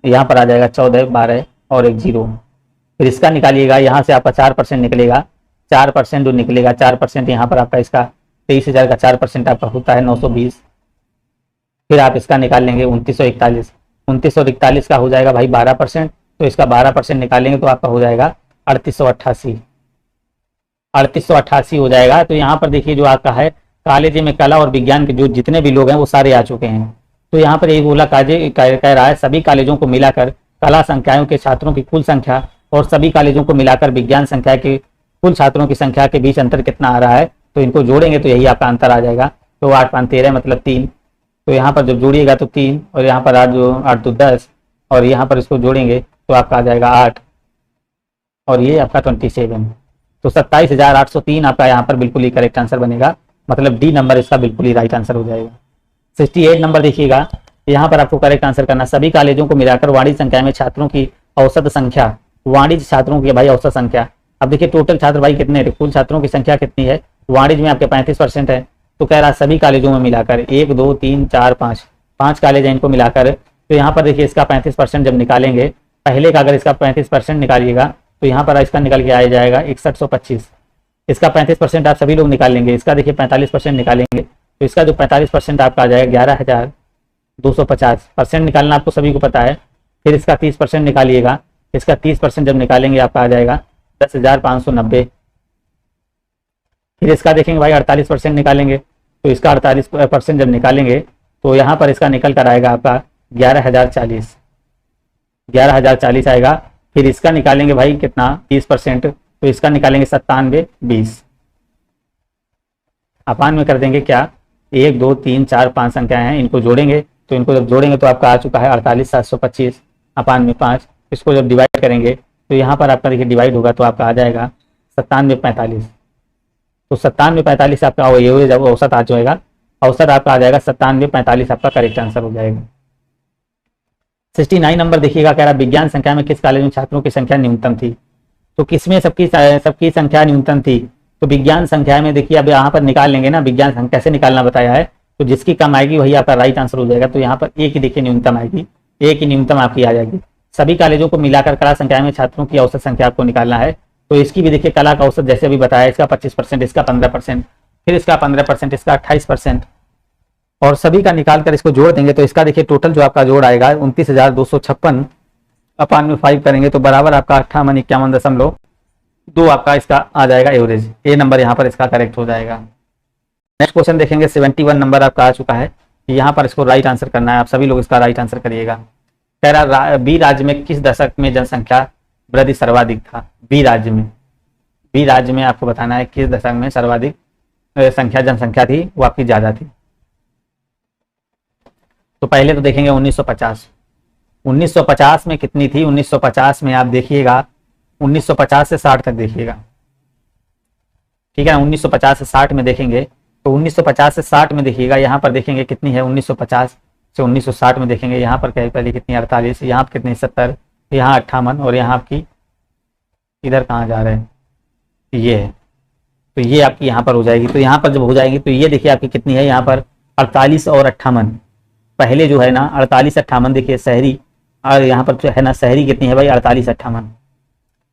यहाँ पर आ जाएगा 14 12 और एक 0। फिर इसका निकालिएगा, यहाँ से आपका 4% निकलेगा, 4% जो निकलेगा 4% यहाँ पर आपका इसका 23,000 का 4% आपका होता है 920। फिर आप इसका निकाल लेंगे 2941, 2941 का हो जाएगा भाई 12%। तो इसका 12% निकालेंगे तो आपका हो जाएगा 3888, 3888 हो जाएगा। तो यहाँ पर देखिए जो आपका है कॉलेज में कला और विज्ञान के जो जितने भी लोग हैं वो सारे आ चुके हैं। तो यहाँ पर यही बोला कह रहा है सभी कॉलेजों को मिलाकर कला संख्याओं के छात्रों की कुल संख्या और सभी कॉलेजों को मिलाकर विज्ञान संख्या के कुल छात्रों की संख्या के बीच अंतर कितना आ रहा है। तो इनको जोड़ेंगे तो यही आपका अंतर आ जाएगा। तो 8 5 13 मतलब 3, तो यहाँ पर जब जोड़िएगा तो 3 और यहाँ पर 8 2 10 और यहाँ पर इसको जोड़ेंगे तो आपका आ जाएगा 8 और ये आपका 27। तो 27,803 आपका यहाँ पर बिल्कुल ही करेक्ट आंसर बनेगा, मतलब डी नंबर इसका बिल्कुल ही राइट आंसर हो जाएगा। 68 नंबर देखिएगा, यहाँ पर आपको करेक्ट आंसर करना सभी कॉलेजों को मिलाकर वाणिज्य संख्या में छात्रों की औसत संख्या, वाणिज्य छात्रों की भाई औसत संख्या। अब देखिए टोटल छात्र भाई कितने, कुल छात्रों की संख्या कितनी है, वाणिज्य में आपके 35% है। तो कह रहा है सभी कॉलेजों में मिलाकर 1 2 3 4 5 कॉलेज हैं, इनको मिलाकर। तो यहाँ पर देखिए इसका 35% जब निकालेंगे, पहले का अगर इसका 35% निकालिएगा तो यहाँ पर इसका निकल के आ जाएगा 6125। इसका 35% आप सभी लोग निकाल लेंगे, इसका देखिए 45% निकालेंगे तो इसका जो 45% आपका आ जाएगा 11,250% निकालना आपको सभी को पता है। फिर इसका 30% निकालिएगा, इसका 30% जब निकालेंगे आपका आ जाएगा 10,590। फिर इसका देखेंगे भाई 48% निकालेंगे, तो इसका 48% जब निकालेंगे तो यहाँ पर इसका निकल कर आएगा आपका 11,040। 11,040 आएगा। फिर इसका निकालेंगे भाई कितना 30%, तो इसका निकालेंगे 9720 अपान में कर देंगे क्या 1 2 3 4 5 संख्याएं हैं, इनको जोड़ेंगे, तो इनको जब जोड़ेंगे तो आपका आ चुका है 48,725 अपान में 5। इसको जब डिवाइड करेंगे तो यहाँ पर आपका देखिए डिवाइड होगा तो आपका आ जाएगा 9745। तो 9745 आपका एवरेज औसत आ जाएगा, औसत आपका आ जाएगा 9745 आपका करेक्ट आंसर हो जाएगा। 69 नंबर देखिएगा, कह रहा विज्ञान संख्या में किस कॉलेज में छात्रों की संख्या न्यूनतम थी। तो किसमें सबकी संख्या न्यूनतम थी, तो विज्ञान संख्या में देखिए अब यहाँ पर निकाल लेंगे ना, विज्ञान संख्या कैसे निकालना बताया है, तो जिसकी कम आएगी वही आपका राइट आंसर हो जाएगा। तो यहाँ पर एक ही देखिए न्यूनतम आएगी, एक ही न्यूनतम आपकी आ जाएगी। सभी कॉलेजों को मिलाकर कला संख्या में छात्रों की औसत संख्या आपको निकालना है। तो इसकी भी देखिए कला का औसत जैसे अभी बताया, इसका 25%, इसका 15%, फिर इसका 15%, इसका 28%, और सभी का निकाल कर इसको जोड़ देंगे तो इसका देखिए टोटल जो आपका जोड़ आएगा 29,256 अपान में 5 करेंगे तो बराबर आपका 58-51.2 आपका इसका आ जाएगा एवरेज। ए नंबर यहाँ पर इसका करेक्ट हो जाएगा। नेक्स्ट क्वेश्चन देखेंगे, 71 नंबर आपका आ चुका है। यहाँ पर इसको राइट आंसर करना है, आप सभी लोग इसका राइट आंसर करिएगा। कह रहा बी राज्य में किस दशक में जनसंख्या वृद्धि सर्वाधिक था। बी राज्य में आपको बताना है किस दशक में सर्वाधिक जनसंख्या थी, वो आपकी ज्यादा थी। तो पहले तो देखेंगे 1950। 1950 में कितनी थी, 1950 में आप देखिएगा 1950 से 60 तक देखिएगा, ठीक है ना। 1950 से 60 में देखेंगे तो 1950 से 60 में देखिएगा, यहाँ पर देखेंगे कितनी है 1950 से 1960 में देखेंगे, यहाँ पर पहले कितनी 48, यहाँ पर कितनी 70, यहाँ 58, और यहाँ आपकी इधर कहाँ जा रहे हैं ये है, तो ये आपकी यहाँ पर हो जाएगी। तो यहाँ पर जब हो जाएगी तो ये देखिए आपकी कितनी है यहाँ पर 48 और 58, पहले जो है ना 48-58 देखिए शहरी, और यहाँ पर जो है ना शहरी कितनी है भाई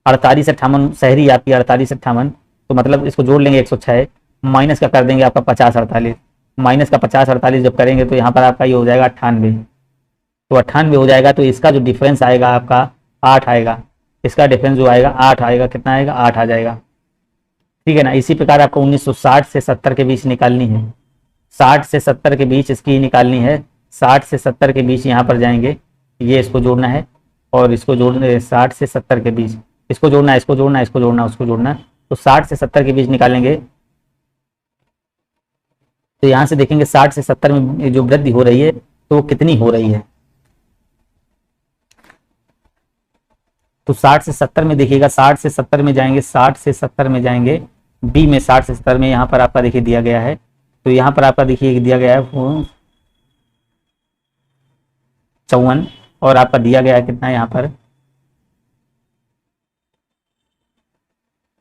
48-58 शहरी आपकी 48-58, तो मतलब इसको जोड़ लेंगे 106, माइनस का कर देंगे आपका 50-48, माइनस का 50-48 जब करेंगे तो यहाँ पर आपका ये हो जाएगा 98, तो 98 हो जाएगा। तो इसका जो डिफरेंस आएगा आपका 8 आएगा, इसका डिफरेंस जो आएगा 8 आएगा, कितना आएगा 8 आ जाएगा, ठीक है ना। इसी प्रकार आपको 1960 से 70 के बीच निकालनी है, 60 से 70 के बीच इसकी निकालनी है, 60 से 70 के बीच यहाँ पर जाएंगे, ये इसको जोड़ना है और इसको जोड़ना, 60 से 70 के बीच इसको जोड़ना है, इसको जोड़ना है, इसको जोड़ना, उसको जोड़ना, तो 60 से 70 के बीच निकालेंगे तो यहाँ से देखेंगे 60 से 70 में जो वृद्धि हो रही है तो वो कितनी हो रही है। तो 60 से 70 में देखिएगा, 60 से 70 में जाएंगे, 60 से 70 में जाएंगे बी में, 60 से 70 में यहाँ पर आपका देखिए दिया गया है, तो यहाँ पर आपका देखिए दिया गया है 54, और आपका दिया गया है कितना यहाँ पर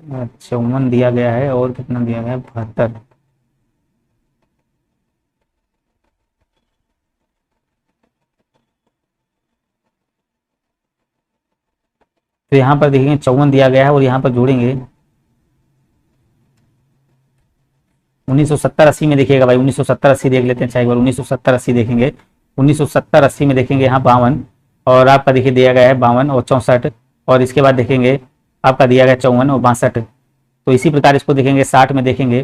54 दिया गया है, और कितना दिया गया है 72। तो यहाँ पर देखेंगे 54 दिया गया है, और यहाँ पर जोड़ेंगे 1970-80 में देखिएगा भाई, 1970-80 देख लेते हैं, अच्छा एक बार 1970-80 देखेंगे, 1970-80 में देखेंगे यहाँ 52, और आपका देखिए दिया गया है 52 और 64, और इसके बाद देखेंगे आपका दिया गया 54 और 62। तो इसी प्रकार इसको देखेंगे 60 में देखेंगे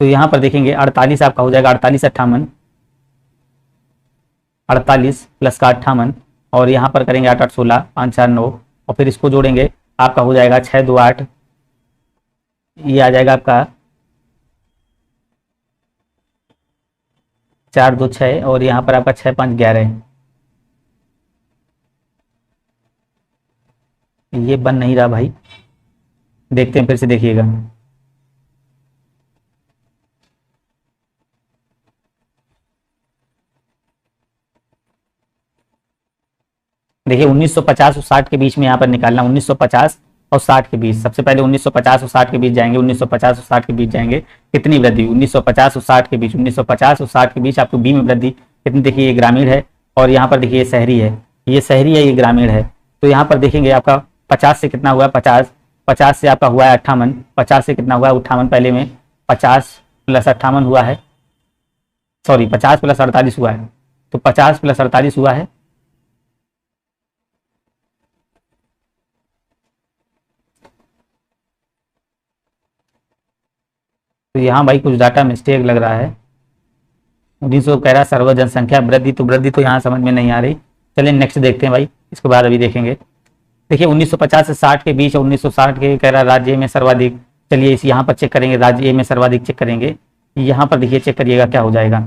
तो यहाँ पर देखेंगे 48 आपका हो जाएगा, 48-58, 48 प्लस का 58, और यहाँ पर करेंगे 8-8-16, 5-4-9, और फिर इसको जोड़ेंगे आपका हो जाएगा 6-2-8, ये आ जाएगा आपका 4-2-6, और यहाँ पर आपका 6-5-11, ये बन नहीं रहा भाई, देखते हैं फिर से देखिएगा। देखिए 1950 और 60 के बीच में यहाँ पर निकालना, 1950 और 60 के बीच, सबसे पहले 1950 और 60 के बीच जाएंगे, 1950 और 60 के बीच जाएंगे, कितनी वृद्धि 1950 और 60 के बीच, 1950 और 60 के बीच आपको बी में वृद्धि कितनी, देखिए ये ग्रामीण है, और यहाँ पर देखिए ये शहरी है, ये शहरी है, ये ग्रामीण है। तो यहाँ पर देखेंगे आपका 50 से कितना हुआ 50, 50 से आपका हुआ है 58, 50 से कितना हुआ है 58, पहले में 50 प्लस 58 हुआ है, सॉरी 50 प्लस 48 हुआ है, तो 50 प्लस 48 हुआ है, तो यहाँ भाई कुछ डाटा मिस्टेक लग रहा है, 1900 कह रहा है सर्व जनसंख्या वृद्धि, तो वृद्धि तो यहाँ समझ में नहीं आ रही। चलिए नेक्स्ट देखते हैं भाई, इसके बाद अभी देखेंगे। देखिए 1950 से 60 के बीच, 1960 के कह रहा राज्य में सर्वाधिक। चलिए इस यहाँ पर चेक करेंगे, राज्य में सर्वाधिक चेक करेंगे। यहाँ पर देखिए चेक करिएगा क्या हो जाएगा।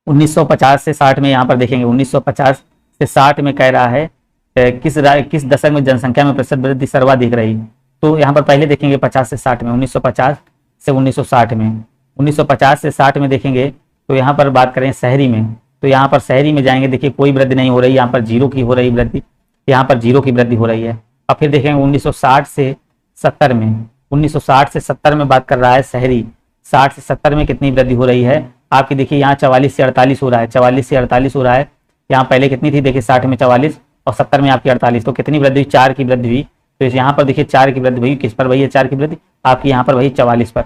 1950 से 60 में यहाँ पर देखेंगे, 1950 से 60 में कह रहा है किस दशक में जनसंख्या में प्रतिशत वृद्धि सर्वाधिक रही। तो यहाँ पर पहले देखेंगे 50 से 60 में, 1950 से 1960 में, 1950 से 60 में देखेंगे तो यहाँ पर बात करें शहरी में, तो यहाँ पर शहरी में जाएंगे, देखिए कोई वृद्धि नहीं हो रही, यहाँ पर जीरो की हो रही वृद्धि, यहाँ पर जीरो की वृद्धि हो रही है। और फिर देखेंगे 1960 से 70 में, 1960 से 70 में बात कर रहा है शहरी, 60 से 70 में कितनी वृद्धि हो रही है आपकी, देखिए यहाँ 44 से 48 हो रहा है, 44 से 48 हो रहा है। यहाँ पहले कितनी थी, देखिए 60 में 44 और 70 में आपकी 48, तो कितनी वृद्धि हुई, 4 की वृद्धि हुई। तो यहाँ पर देखिए 4 की वृद्धि हुई, किस पर वही है 4 की वृद्धि आपकी, यहाँ पर वही 44 पर,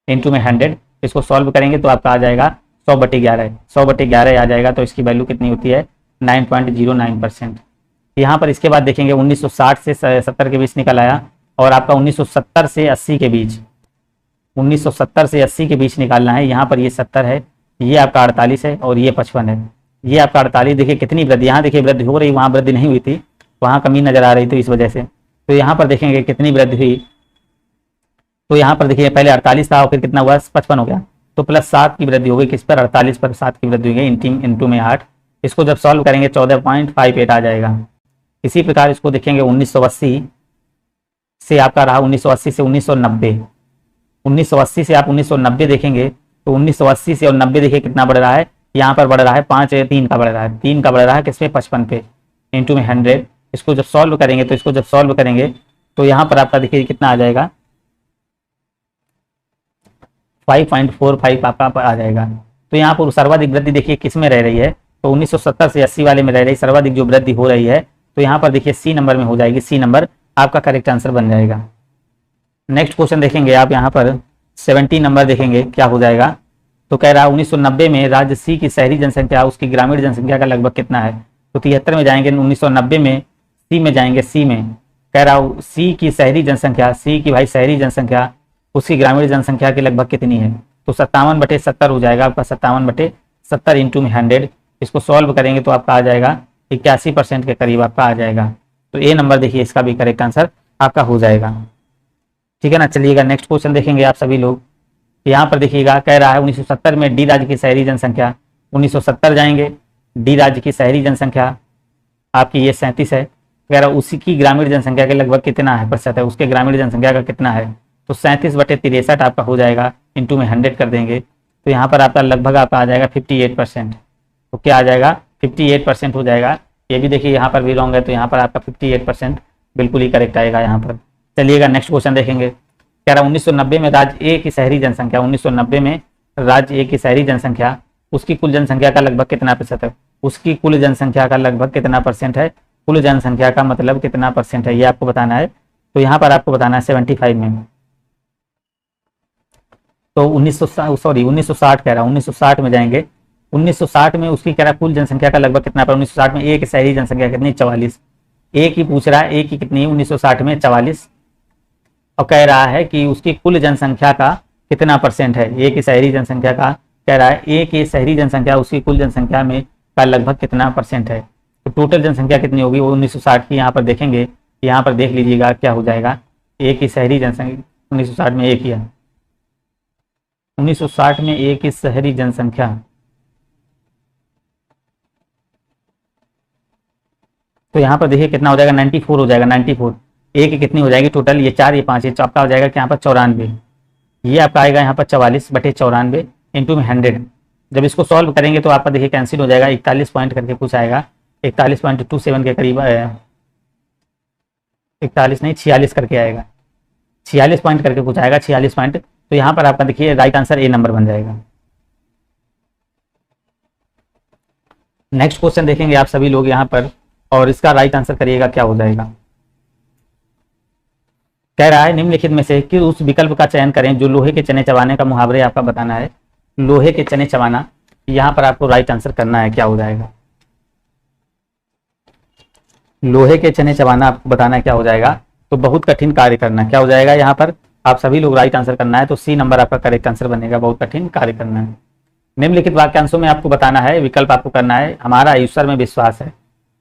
इंटू में 100। इसको सॉल्व करेंगे तो आपका आ जाएगा 100/11, 100/11 आ जाएगा। तो इसकी वैल्यू कितनी होती है 9.09%। यहाँ पर इसके बाद देखेंगे 1960 से 70 के बीच निकल आया, और आपका 1970 से 80 के बीच, 1970 से 80 के बीच निकालना है। यहाँ पर ये 70 है, ये आपका 48 है और ये 55 है, ये आपका 48। देखिए कितनी वृद्धि, यहाँ देखिए वृद्धि हो रही, वहाँ वृद्धि नहीं हुई थी, वहाँ कमी नजर आ रही थी इस वजह से। तो यहाँ पर देखेंगे कितनी वृद्धि हुई, तो यहाँ पर देखिए पहले 48 था और फिर कितना हुआ 55 हो गया, तो +7 की वृद्धि हो गई, किस पर 48 पर 7 की वृद्धि हो गई, इंटू में 8। इसको जब सॉल्व करेंगे 14.58 आ जाएगा। इसी प्रकार इसको देखेंगे 1980 से आपका रहा, 1980 से 1990, 1980 से आप 1990 देखेंगे तो 1980 से और 90 देखिए कितना बढ़ रहा है, यहाँ पर बढ़ रहा है 3 का बढ़ रहा है, 3 का बढ़ रहा है किसमें 55 पे, इंटू में 100। इसको जब सॉल्व करेंगे तो यहाँ पर आपका देखिए कितना आ जाएगा 5.45 आपका आ जाएगा। तो यहाँ पर सर्वाधिक वृद्धि देखिए किस में रह रही है, तो 1970 से 80 वाले में रह रही सर्वाधिक जो वृद्धि हो रही है, तो यहाँ पर देखिए सी नंबर में हो जाएगी, सी नंबर आपका करेक्ट आंसर बन जाएगा। नेक्स्ट क्वेश्चन देखेंगे आप, यहाँ पर 70 नंबर देखेंगे क्या हो जाएगा। तो कह रहा है 1990 में राज्य सी की शहरी जनसंख्या उसकी ग्रामीण जनसंख्या का लगभग कितना है। तो 73 में जाएंगे, 1990 में सी में जाएंगे, सी में कह रहा हूँ सी की शहरी जनसंख्या, सी की भाई शहरी जनसंख्या उसकी ग्रामीण जनसंख्या की लगभग कितनी है, तो 57/70 हो जाएगा आपका, 57/70 इंटू में 100। इसको सॉल्व करेंगे तो आपका आ जाएगा 81% के करीब आपका आ जाएगा। तो ए नंबर देखिए इसका भी करेक्ट आंसर आपका हो जाएगा, ठीक है ना। चलिएगा नेक्स्ट क्वेश्चन देखेंगे आप सभी लोग। यहाँ पर देखिएगा कह रहा है 1970 में डी राज्य की शहरी जनसंख्या, 1970 जाएंगे, डी राज्य की शहरी जनसंख्या आपकी ये 37 है, कह रहा उसी की ग्रामीण जनसंख्या के लगभग कितना है प्रतिशत है, उसके ग्रामीण जनसंख्या का कितना है, तो 37/63 आपका हो जाएगा, इंटू में 100 कर देंगे तो यहाँ पर आपका लगभग आपका आ जाएगा 58%। तो क्या आ जाएगा 58% हो जाएगा। ये भी देखिए यहाँ पर भी रॉन्ग है, तो यहाँ पर आपका 58% बिल्कुल ही करेक्ट आएगा यहाँ पर। चलिएगा नेक्स्ट क्वेश्चन देखेंगे। कह रहा 1990 में राज्य ए की शहरी जनसंख्या, 1990 में राज्य ए की शहरी जनसंख्या उसकी कुल जनसंख्या का लगभग कितना प्रतिशत है, उसकी कुल जनसंख्या का लगभग कितना परसेंट है, कुल जनसंख्या का मतलब कितना परसेंट है ये आपको बताना है। तो यहाँ पर आपको बताना है 75 में, तो 1960 कह रहा हूँ, 1960 में जाएंगे, 1960 में उसकी कह रहा कुल जनसंख्या का लगभग कितना पर, 1960 में ए की शहरी जनसंख्या कितनी 44, ए की पूछ रहा है, ए की कितनी है 1960 में 44, और कह रहा है कि उसकी कुल जनसंख्या का कितना परसेंट है, ए की शहरी जनसंख्या का कह रहा है ए की शहरी जनसंख्या उसकी कुल जनसंख्या में का लगभग कितना परसेंट है। तो टोटल जनसंख्या कितनी होगी वो 1960 की यहाँ पर देखेंगे, यहाँ पर देख लीजिएगा क्या हो जाएगा। ए की शहरी जनसंख्या 1960 में ए की है, 1960 में ए की शहरी जनसंख्या तो यहाँ पर देखिए कितना हो जाएगा 94 हो जाएगा, 94 ए की कितनी हो जाएगी टोटल, ये 4 ये 5 ये आपका हो जाएगा कि यहाँ पर 94, ये आपका आएगा यहाँ पर 44/94 इंटू में 100। जब इसको सॉल्व करेंगे तो आपका देखिए कैंसिल हो जाएगा, 41 पॉइंट करके कुछ आएगा, 41.27 के करीब, 41 नहीं 46 करके आएगा, 46 पॉइंट करके कुछ आएगा, 46 पॉइंट। तो यहाँ पर आपका देखिए राइट आंसर ए नंबर बन जाएगा। नेक्स्ट क्वेश्चन देखेंगे आप सभी लोग यहाँ पर, और इसका राइट आंसर करिएगा क्या हो जाएगा। कह रहा है निम्नलिखित में से कि उस विकल्प का चयन करें जो लोहे के चने चबाने का मुहावरे आपका बताना है, लोहे के चने चबाना, यहाँ पर आपको राइट आंसर करना है क्या हो जाएगा। लोहे के चने चबाना आपको बताना है क्या हो जाएगा, तो बहुत कठिन कार्य करना क्या हो जाएगा, यहाँ पर आप सभी लोग राइट आंसर करना है, तो सी नंबर आपका करेक्ट आंसर बनेगा, बहुत कठिन कार्य करना है। निम्नलिखित वाक्यांशों में आपको बताना है, विकल्प आपको करना है, हमारा ईश्वर में विश्वास है।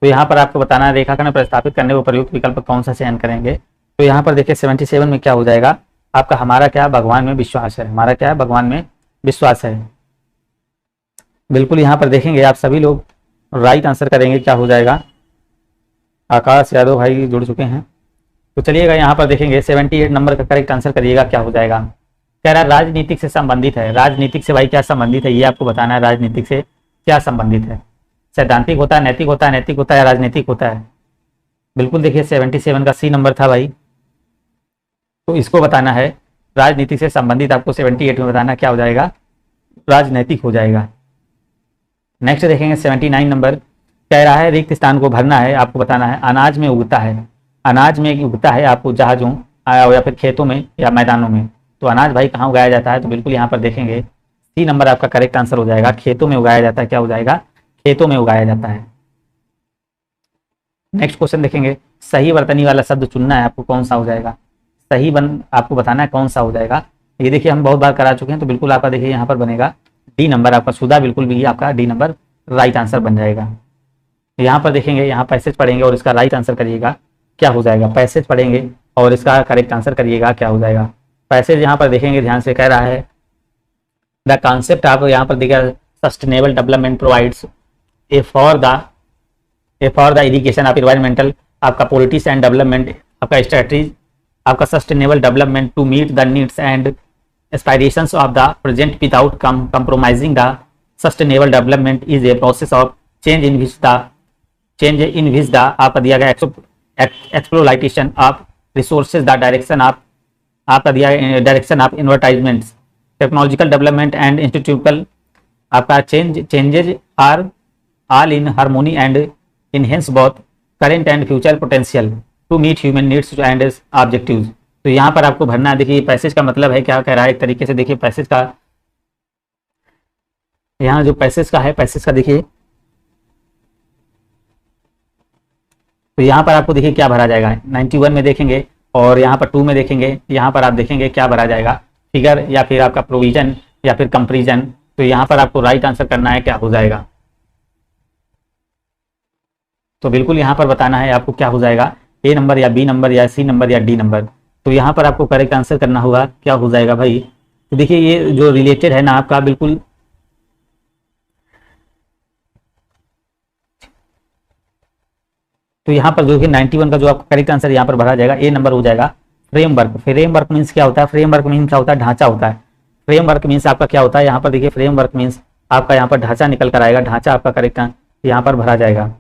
तो यहाँ पर आपको बताना है रेखाखंड प्रस्तावित करने को प्रयुक्त विकल्प कौन सा चयन करेंगे। तो यहाँ पर देखिए 77 में क्या हो जाएगा आपका, हमारा क्या भगवान में विश्वास है, हमारा क्या है भगवान में विश्वास है। बिल्कुल यहाँ पर देखेंगे आप सभी लोग राइट आंसर करेंगे, क्या हो जाएगा। आकाश यादव भाई जुड़ चुके हैं, तो चलिएगा यहाँ पर देखेंगे 78 नंबर का करेक्ट आंसर करिएगा, क्या हो जाएगा। कह रहा है राजनीतिक से संबंधित है, राजनीतिक से भाई क्या संबंधित है, ये आपको बताना है राजनीतिक से क्या संबंधित है। सैद्धांतिक होता है, नैतिक होता है, नैतिक होता है, राजनीतिक होता है। बिल्कुल देखिए 77 का सी नंबर था भाई, तो इसको बताना है राजनीति से संबंधित, आपको 78 में बताना क्या हो जाएगा, राजनैतिक हो जाएगा। नेक्स्ट देखेंगे 79 नंबर, कह रहा है रिक्त स्थान को भरना है, आपको बताना है अनाज में उगता है, अनाज में उगता है आपको जहाजों या फिर खेतों में या मैदानों में। तो अनाज भाई कहाँ उगाया जाता है, तो बिल्कुल यहाँ पर देखेंगे सी नंबर आपका करेक्ट आंसर हो जाएगा, खेतों में उगाया जाता है, क्या हो जाएगा, खेतों में उगाया जाता है। नेक्स्ट क्वेश्चन देखेंगे, सही वर्तनी वाला शब्द चुनना है आपको, कौन सा हो जाएगा, सही आपको बताना है कौन सा हो जाएगा। ये देखिए हम बहुत बार करा चुके हैं, तो बिल्कुल आपका देखिए यहाँ पर बनेगा डी नंबर आपका, सुधा बिल्कुल भी आपका डी नंबर राइट आंसर बन जाएगा। यहाँ पर देखेंगे, यहाँ पैसेज पढ़ेंगे और इसका राइट आंसर करिएगा, क्या हो जाएगा। पैसेज पढ़ेंगे और इसका करेक्ट आंसर करिएगा, क्या हो जाएगा। पैसेज यहाँ पर देखेंगे ध्यान से, कह रहा है द कॉन्सेप्ट आप यहाँ पर देखिए sustainable development provides a for the irrigation of environmental, आपका पॉलिटिक्स एंड डेवलपमेंट, आपका स्ट्रेटजी, आपका sustainable development to meet the needs and aspirations of the present without compromising the sustainable development is a process of change in which the आपका दिया गया exploitation of resources, the direction of आपका दिया गया direction of advertisements, technological development and institutional आपका changes are all in harmony and enhance both current and future potential to meet human needs and objectives। तो यहाँ पर आपको भरना है, देखिए पैसेज का मतलब है क्या कह रहा है, एक तरीके से देखिए पैसेज का, यहाँ जो पैसेज का है, पैसेज का देखिए, तो यहाँ पर आपको देखिए क्या भरा जाएगा, 91 में देखेंगे और यहाँ पर 2 में देखेंगे, यहाँ पर आप देखेंगे क्या भरा जाएगा, फिगर या फिर आपका प्रोविजन या फिर कंपेरिजन। तो यहाँ पर आपको राइट आंसर करना है, क्या हो जाएगा। तो बिल्कुल यहाँ पर बताना है आपको क्या हो जाएगा, ए नंबर या बी नंबर या सी नंबर या डी नंबर। तो यहाँ पर आपको करेक्ट आंसर करना होगा, क्या हो जाएगा भाई। तो देखिए ये जो रिलेटेड है ना आपका, बिल्कुल तो यहाँ पर जो कि 91 का जो आपका करेक्ट आंसर यहाँ पर भरा जाएगा, ए नंबर हो जाएगा। फ्रेमवर्क, फ्रेमवर्क मीन्स क्या होता है, फ्रेमवर्क मीन्स क्या होता है, ढांचा होता है। फ्रेमवर्क मीन्स आपका क्या होता है, यहाँ पर देखिए फ्रेमवर्क मीन्स आपका यहाँ पर ढांचा निकल कर आएगा, ढांचा आपका करेक्ट यहाँ पर भरा जाएगा।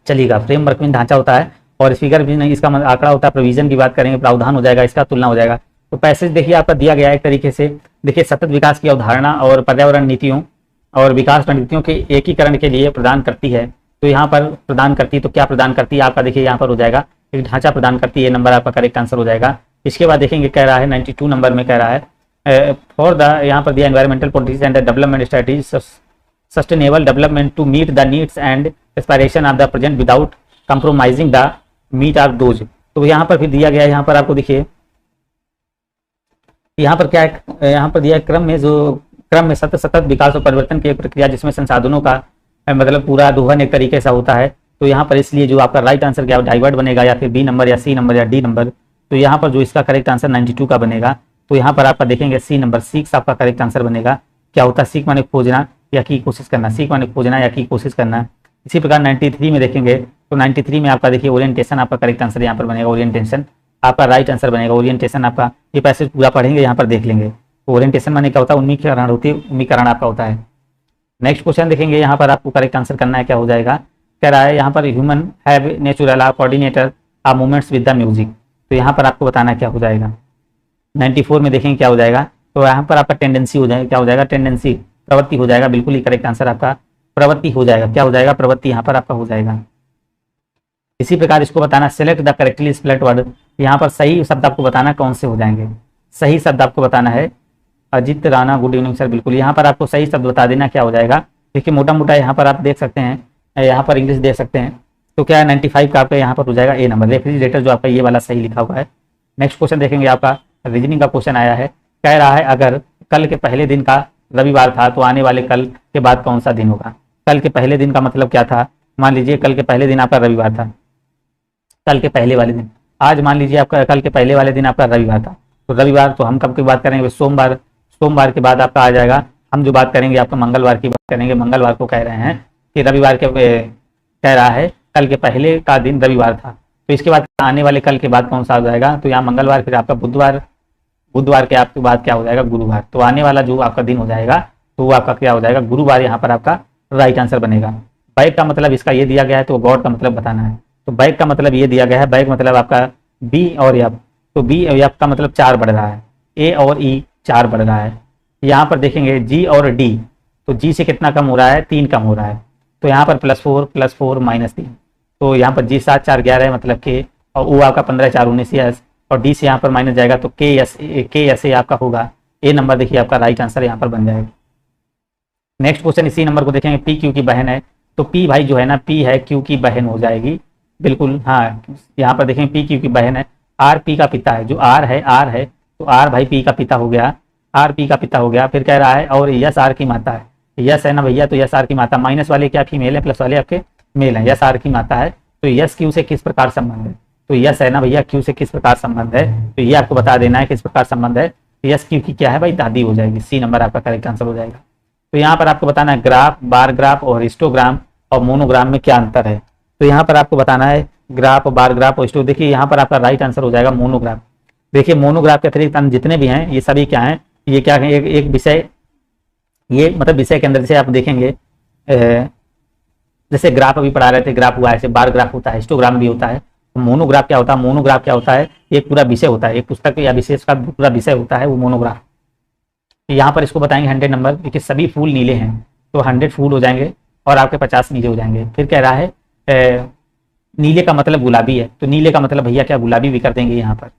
चलिएगा, फ्रेमवर्क मीन ढांचा होता है और फिगर भी नहीं, इसका आंकड़ा होता है, प्रोविजन की बात करेंगे, प्रावधान हो जाएगा, इसका तुलना हो जाएगा। तो पैसेज देखिए आपका दिया गया है एक तरीके से, देखिए सतत विकास की अवधारणा और पर्यावरण नीतियों और विकास रणनीतियों के एकीकरण के लिए प्रदान करती है। तो यहाँ पर प्रदान करती है, तो क्या प्रदान करती है आपका देखिए यहाँ पर हो जाएगा, एक ढांचा प्रदान करती है, नंबर आपका करेक्ट आंसर हो जाएगा। इसके बाद देखेंगे कह रहा है 92 नंबर में कह रहा है फॉर द यहाँ पर दिया environmental politics and development strategy sustainable development to meet the needs and aspiration of the present without compromising the meet of those. तो यहाँ पर फिर दिया गया है, यहाँ पर आपको देखिए यहाँ पर क्या है, यहाँ पर दिया क्रम में सतत विकास और परिवर्तन की प्रक्रिया जिसमें संसाधनों का मतलब पूरा दोहन एक तरीके से होता है। तो यहाँ पर इसलिए जो आपका राइट आंसर क्या डाइवर्ट बनेगा, या फिर बी नंबर या सी नंबर या डी नंबर। तो यहाँ पर जो इसका करेक्ट आंसर 92 का बनेगा। तो यहाँ पर आपका देखेंगे सी नंबर 6 आपका करेक्ट आंसर बनेगा। क्या होता है, सीख माने खोजना या की कोशिश करना, सीख माने खोजना या की कोशिश करना। इसी प्रकार 93 में देखेंगे, तो 93 में आपका देखिए ओरिएंटेशन आपका करेक्ट आंसर यहाँ पर बनेगा, ओरिएंटेशन आपका राइट आंसर बनेगा। ओरिएंटेशन आपका, ये पैसेज पूरा पढ़ेंगे यहाँ पर देख लेंगे। ओरिएंटेशन माने क्या होता है, उन्मीकरण होती है, उन्मीकरण आपका होता है। नेक्स्ट क्वेश्चन देखेंगे, यहाँ पर आपको करेक्ट आंसर करना है, क्या हो जाएगा। कह रहा है यहाँ पर human have natural uh coordinator uh movements with the music. तो यहाँ पर आपको बताना है क्या हो जाएगा। 94 में देखेंगे क्या हो जाएगा, तो यहाँ पर आपका टेंडेंसी हो जाएगा, क्या हो जाएगा, टेंडेंसी प्रवृत्ति हो जाएगा। बिल्कुल ही करेक्ट आंसर आपका प्रवृत्ति हो जाएगा। क्या हो जाएगा, प्रवृत्ति यहाँ पर आपका हो जाएगा। इसी प्रकार इसको बताना, select the correctly spelled word. यहाँ पर सही शब्द आपको बताना कौन से हो जाएंगे, सही शब्द आपको बताना है। Ajit Rana, good evening sir. बिल्कुल यहाँ पर आपको सही शब्द बता देना, क्या हो जाएगा। देखिए मोटा मोटा यहाँ पर आप देख सकते हैं, यहाँ पर इंग्लिश देख सकते हैं। तो क्या है 95 का आपका यहाँ पर हो जाएगा ए नंबर, रेफ्रिजरेटर जो आपका ये वाला सही लिखा हुआ है। नेक्स्ट क्वेश्चन देखेंगे, आपका रीजनिंग का क्वेश्चन आया है। कह रहा है अगर कल के पहले दिन का रविवार था, तो आने वाले कल के बाद कौन सा दिन होगा। कल के पहले दिन का मतलब क्या था, मान लीजिए कल के पहले दिन आपका रविवार था, कल के पहले वाले दिन, आज मान लीजिए आपका कल के पहले वाले दिन आपका रविवार था, तो रविवार तो हम कब की बात करेंगे, सोमवार, सोमवार के बाद आपका आ जाएगा, हम जो बात करेंगे आपका मंगलवार की बात करेंगे। मंगलवार को कह रहे हैं कि रविवार के कह रहा है कल के पहले का दिन रविवार था, तो इसके बाद आने वाले कल के बाद कौन सा आ जाएगा, तो यहाँ मंगलवार, फिर आपका बुधवार, बुधवार के आपके बाद क्या हो जाएगा, गुरुवार। तो आने वाला जो आपका दिन हो जाएगा तो वो आपका क्या हो जाएगा, गुरुवार यहाँ पर आपका राइट आंसर बनेगा। बैक का मतलब इसका ये दिया गया है, तो गॉड का मतलब बताना है। तो बैक का मतलब ये दिया गया है, बैक मतलब आपका बी और एफ, तो बी और एफ का मतलब 4 बढ़ रहा है, ए और ई 4 बढ़ रहा है। यहाँ पर देखेंगे जी और डी, तो जी से कितना कम हो रहा है, 3 कम हो रहा है, तो यहाँ पर +4 +4 -3, तो यहाँ पर जी 7 4 11 है मतलब के, और वो आपका 15 4 19 यस, और डी से यहाँ पर माइनस जाएगा तो के एस ए आपका होगा। ए नंबर देखिए आपका राइट आंसर यहाँ पर बन जाएगा। नेक्स्ट क्वेश्चन इसी नंबर को देखेंगे, पी क्यू की बहन है, तो पी भाई जो है ना, पी है क्यू की बहन हो जाएगी, बिल्कुल हाँ। यहाँ पर देखेंगे पी क्यू की बहन है, आर पी का पिता है, जो आर है तो आर भाई पी का पिता हो गया, आर पी का पिता हो गया। फिर कह रहा है और यस आर की माता है, यस है ना भैया, तो यस आर की माता, माइनस वाले क्या फीमेल है, प्लस वाले आपके मेल है, यस आर की माता है, तो यस क्यू से किस प्रकार संबंध है, तो यस है ना भैया, क्यू से किस प्रकार संबंध है, तो ये आपको बता देना है किस प्रकार संबंध है। यस क्यू की क्या है भाई, दादी हो जाएगी, सी नंबर आपका करेक्ट आंसर हो जाएगा। तो यहाँ पर आपको बताना है ग्राफ, बार ग्राफ और हिस्टोग्राम और मोनोग्राम में क्या अंतर है, तो यहाँ पर आपको बताना है ग्राफ, बार ग्राफ और हिस्टो। देखिए यहाँ पर आपका राइट आंसर हो जाएगा मोनोग्राफ। देखिए मोनोग्राफ के अतिरिक्त अन्य जितने भी हैं ये सभी क्या हैं, ये क्या है, एक विषय, ये मतलब विषय के अंदर जैसे आप देखेंगे, जैसे ग्राफ अभी पढ़ा रहे थे, ग्राफ हुआ ऐसे, बार ग्राफ होता है, हिस्टोग्राम भी होता है, तो मोनोग्राफ क्या होता है, मोनोग्राफ क्या होता है, एक पूरा विषय होता है, एक पुस्तक या विशेष का पूरा विषय होता है वो मोनोग्राफ। यहाँ पर इसको बताएंगे 100 नंबर, क्योंकि सभी फूल नीले हैं, तो 100 फूल हो जाएंगे और आपके 50 नीले हो जाएंगे। फिर कह रहा है नीले का मतलब गुलाबी है, तो नीले का मतलब भैया क्या, गुलाबी भी कर देंगे यहाँ पर,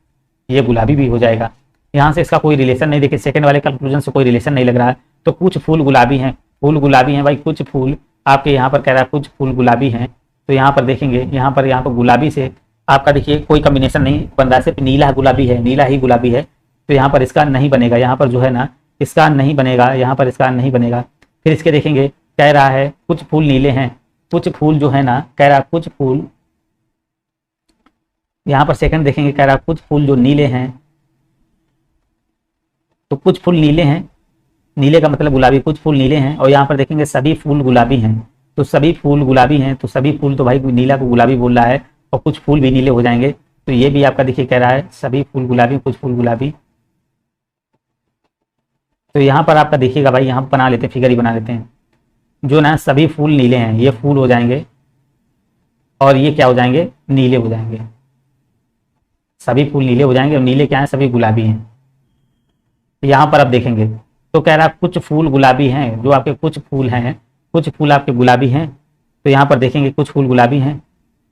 ये गुलाबी भी हो जाएगा। यहाँ से इसका कोई रिलेशन नहीं, देखिए सेकंड वाले कंक्लूजन से कोई रिलेशन नहीं लग रहा है, तो कुछ फूल गुलाबी हैं, फूल गुलाबी हैं भाई, कुछ फूल आपके यहाँ पर कह रहा है कुछ फूल गुलाबी हैं, तो यहाँ पर देखेंगे यहाँ पर गुलाबी से आपका देखिए कोई कॉम्बिनेशन नहीं बन रहा है, सिर्फ नीला गुलाबी है, नीला ही गुलाबी है, तो यहाँ पर इसका नहीं बनेगा, यहाँ पर जो है ना इसका नहीं बनेगा, यहाँ पर इसका नहीं बनेगा। फिर इसके देखेंगे कह रहा है कुछ फूल नीले हैं, कुछ फूल जो है ना कह रहा कुछ फूल, यहाँ पर सेकंड देखेंगे कह रहा कुछ फूल जो नीले हैं, तो कुछ फूल नीले हैं, नीले का मतलब गुलाबी, कुछ फूल नीले हैं, और यहाँ पर देखेंगे सभी फूल गुलाबी हैं, तो सभी फूल गुलाबी हैं, तो सभी फूल तो भाई नीला को गुलाबी बोल रहा है, और कुछ फूल भी नीले हो जाएंगे, तो ये भी आपका देखिए कह रहा है सभी फूल गुलाबी, कुछ फूल गुलाबी। तो यहाँ पर आपका देखिएगा भाई, यहाँ बना लेते हैं, फिगर ही बना लेते हैं, जो ना सभी फूल नीले हैं, ये फूल हो जाएंगे और ये क्या हो जाएंगे, नीले हो जाएंगे, सभी फूल नीले हो जाएंगे, और नीले क्या है, सभी गुलाबी हैं। यहाँ पर आप देखेंगे तो कह रहा है कुछ फूल गुलाबी हैं, जो आपके कुछ फूल हैं, कुछ फूल आपके गुलाबी हैं, तो यहाँ पर देखेंगे कुछ फूल गुलाबी हैं,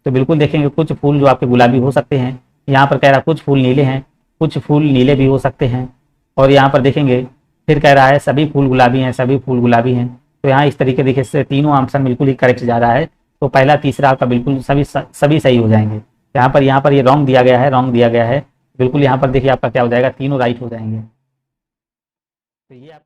तो बिल्कुल देखेंगे कुछ फूल जो आपके गुलाबी हो सकते हैं। यहाँ पर कह रहा है कुछ फूल नीले हैं, कुछ फूल नीले भी हो सकते हैं, और यहाँ पर देखेंगे फिर कह रहा है सभी फूल गुलाबी हैं, सभी फूल गुलाबी हैं, तो यहाँ इस तरीके देखिए से तीनों ऑप्शन बिल्कुल ही करेक्ट जा रहा है, तो पहला तीसरा आपका बिल्कुल सभी सही हो जाएंगे। यहाँ पर ये रॉन्ग दिया गया है, रॉन्ग दिया गया है, बिल्कुल यहाँ पर देखिए आपका क्या हो जाएगा, तीनों राइट हो जाएंगे। तो ये आपका